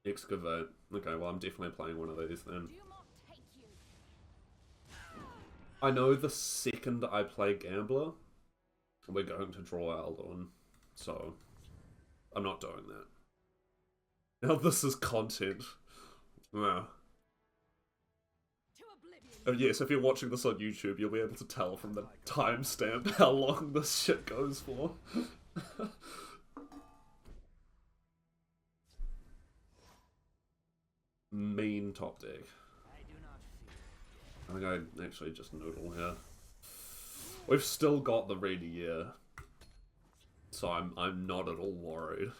Excavate. Okay, well I'm definitely playing one of these then. Do not take you. I know the second I play Gambler, we're going to draw Alduin, so I'm not doing that. Now this is content. Yeah. To oblivion. Oh yes, if you're watching this on YouTube, you'll be able to tell from the timestamp how long this shit goes for. Mean top deck. I think I actually just noodle here. We've still got the red year, so I'm not at all worried.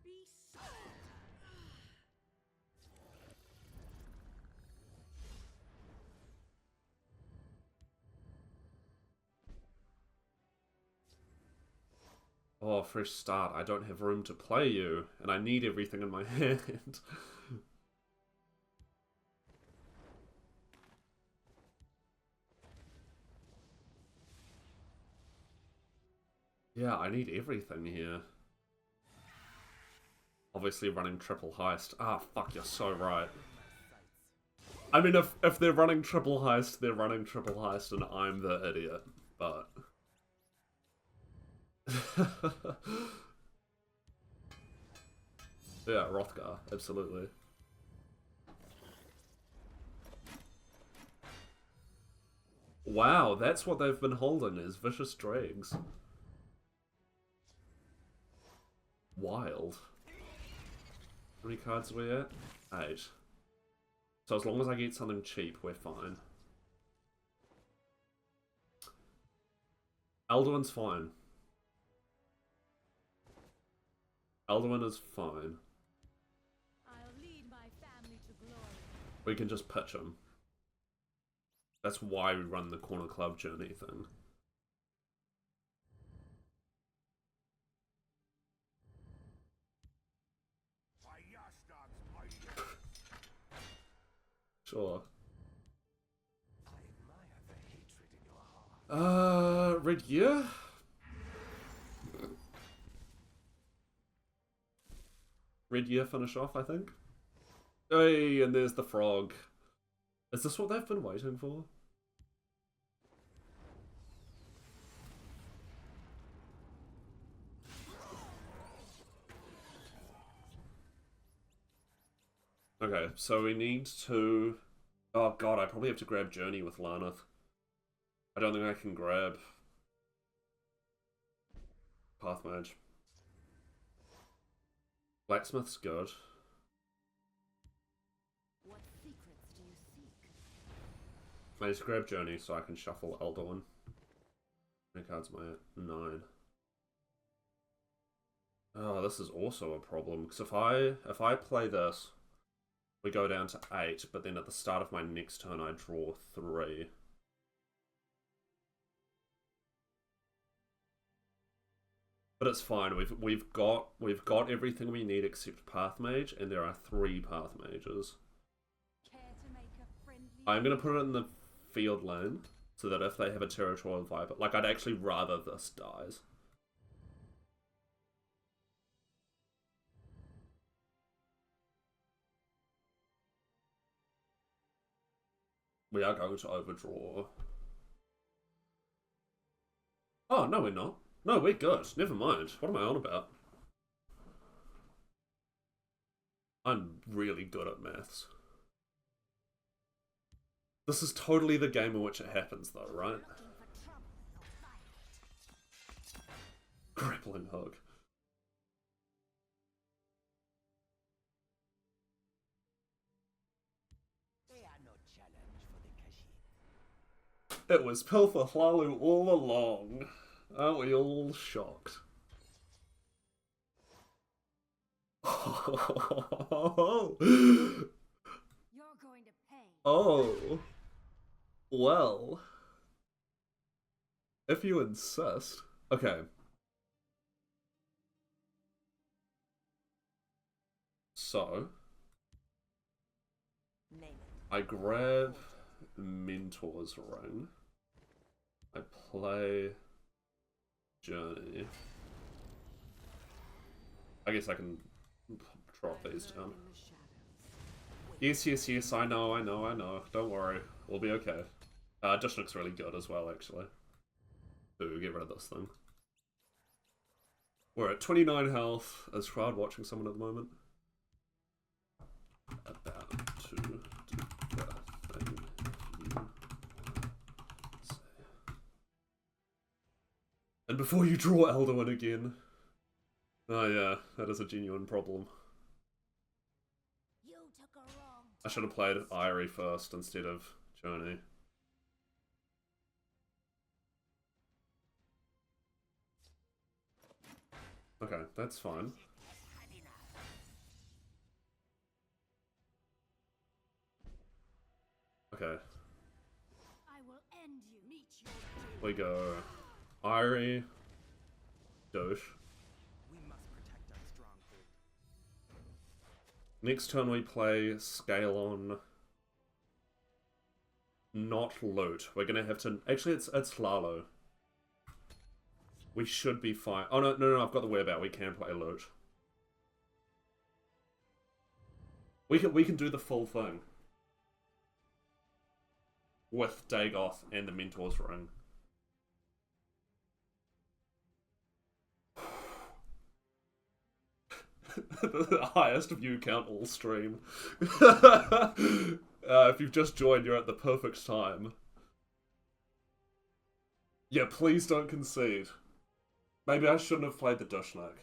Be silent. Oh, fresh start. I don't have room to play you, and I need everything in my hand. Yeah, I need everything here. Obviously running triple heist. Ah, fuck, you're so right. I mean, if they're running triple heist, they're running triple heist, and I'm the idiot, but... Yeah, Rothgar, absolutely. Wow, that's what they've been holding, is vicious dregs. Wild. How many cards are we at? 8. So as long as I get something cheap, we're fine. Alduin's fine. Alduin is fine. I'll lead my family to glory. We can just pitch him. That's why we run the Corner Club journey thing. Sure. Red Year? Red Year finish off, I think. Hey, and there's the frog. Is this what they've been waiting for? Okay, so we need to... Oh god, I probably have to grab Journey with Laneth. I don't think I can grab Path Mage. Blacksmith's good. What secrets do you seek? I just grab Journey so I can shuffle Alduin. How many cards am I at? 9. Oh, this is also a problem, because if I play this, we go down to 8, but then at the start of my next turn I draw 3. But it's fine. We've got everything we need except Path Mage, and there are 3 Path Mages. Care to make a friendly I'm gonna put it in the field lane so that if they have a Territorial Viper, like I'd actually rather this dies. We are going to overdraw. Oh no, we're not. No, we're good. Never mind. What am I on about? I'm really good at maths. This is totally the game in which it happens, though, right? Looking for trouble, you'll find it. Grappling hook. They are no challenge for the Kashyyyk. It was Pilfer Hlaalu all along. Aren't we all shocked? Oh, You're going to pay. oh. Well, if you insist. Okay. So, Name it. I grab Mentor's Ring. I play Journey. I guess I can drop these down. In the shadows. Yes, I know. Don't worry. We'll be okay. Dishnook's really good as well, actually. Ooh, get rid of this thing. We're at 29 health. Is Shroud watching someone at the moment? About to do the thing you say. And before you draw Alduin again. Oh yeah, that is a genuine problem. You took a wrong I should have played Irie first instead of Journey. Okay, that's fine. Okay, I will end you. Meet your we go Irie, Dosh. We must protect our stronghold. Next turn we play Scalon. Not Loot. We're gonna have to. Actually, it's Hlaalu. We should be fine. Oh no! I've got the whereabout. We can play Loot. We can do the full thing with Dagoth and the Mentor's Ring. The highest view count all stream. If you've just joined, you're at the perfect time. Yeah, please don't concede. Maybe I shouldn't have played the Dishnook.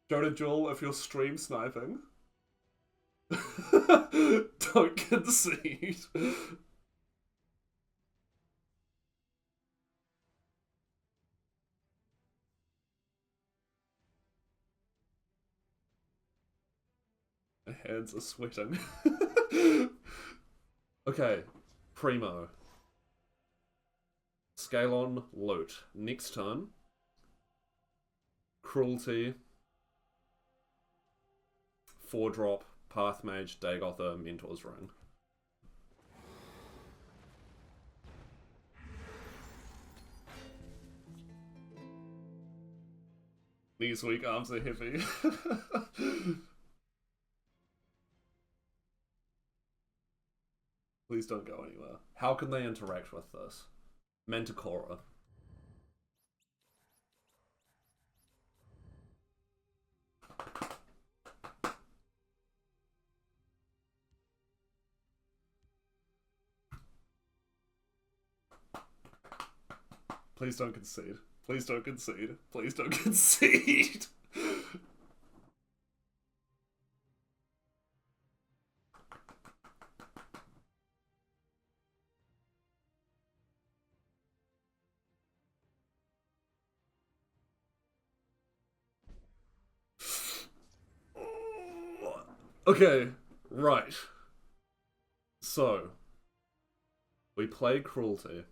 Jonah Jewel, if you're stream sniping, don't concede. My hands are sweating. Okay, Primo. Scalon, Loot. Next turn. Cruelty. 4-drop, Path Mage, Dagotha, Mentor's Ring. These weak arms are heavy. Please don't go anywhere. How can they interact with this? Manticora. Please don't concede. Please don't concede. Please don't concede. Okay, right. So, we play Cruelty.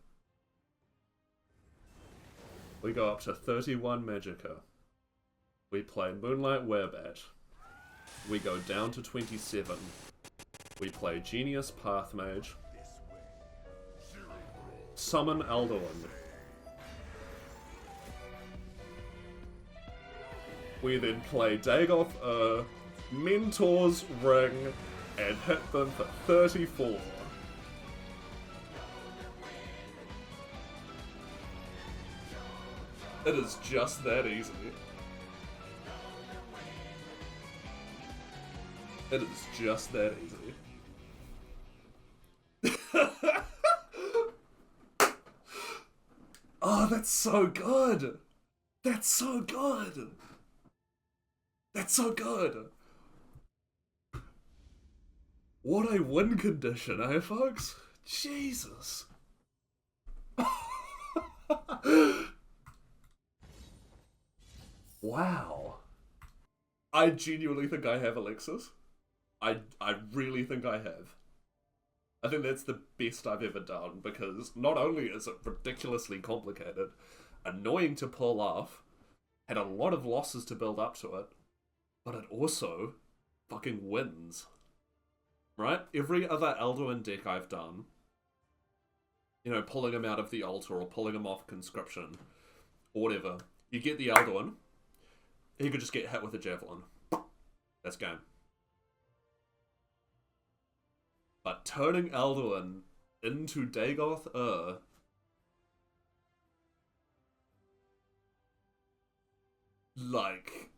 We go up to 31 Magicka. We play Moonlight Werebat. We go down to 27. We play Genius Pathmage. Summon Alduin. We then play Dagoth, Mentor's Ring, and hit them for 34. It is just that easy. It is just that easy. Oh, that's so good! That's so good! That's so good! What a win condition, eh, folks? Jesus! Wow. I genuinely think I have Alexis. I really think I have. I think that's the best I've ever done, because not only is it ridiculously complicated, annoying to pull off, had a lot of losses to build up to it, but it also fucking wins. Right? Every other Alduin deck I've done, you know, pulling him out of the altar or pulling him off conscription, or whatever, you get the Alduin, he could just get hit with a javelin. That's game. But turning Alduin into Dagoth, like...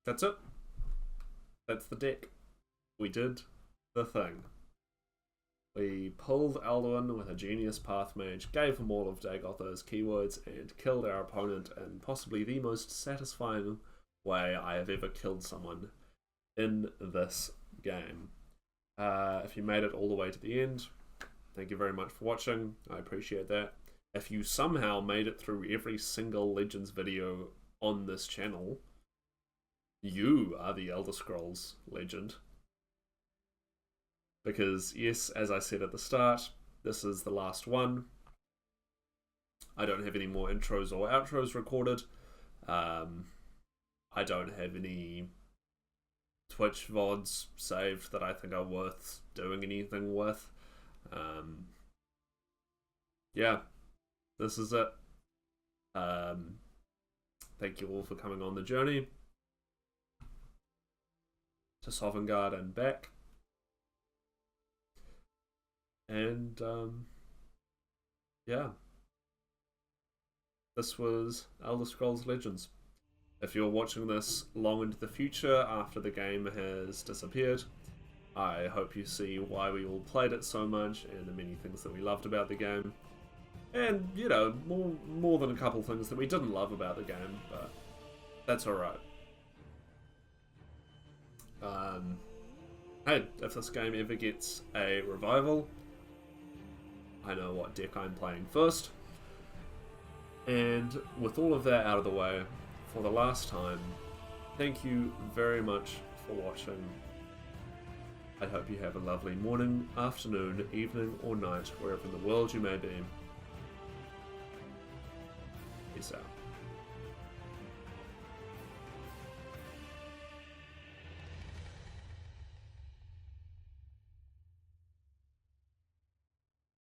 That's it. That's the deck. We did the thing. We pulled Alduin with a Genius Pathmage, gave him all of Dagoth's keywords, and killed our opponent in possibly the most satisfying way I have ever killed someone in this game. If you made it all the way to the end, thank you very much for watching. I appreciate that. If you somehow made it through every single Legends video on this channel, you are the Elder Scrolls legend. Because, yes, as I said at the start, this is the last one. I don't have any more intros or outros recorded. I don't have any Twitch VODs saved that I think are worth doing anything with. Yeah, this is it. Thank you all for coming on the journey to Sovngarde and back. And, yeah. This was Elder Scrolls Legends. If you're watching this long into the future after the game has disappeared, I hope you see why we all played it so much and the many things that we loved about the game. And, you know, more than a couple things that we didn't love about the game, but that's alright. Hey, if this game ever gets a revival, I know what deck I'm playing first. And with all of that out of the way, for the last time, thank you very much for watching. I hope you have a lovely morning, afternoon, evening, or night, wherever in the world you may be. Peace out.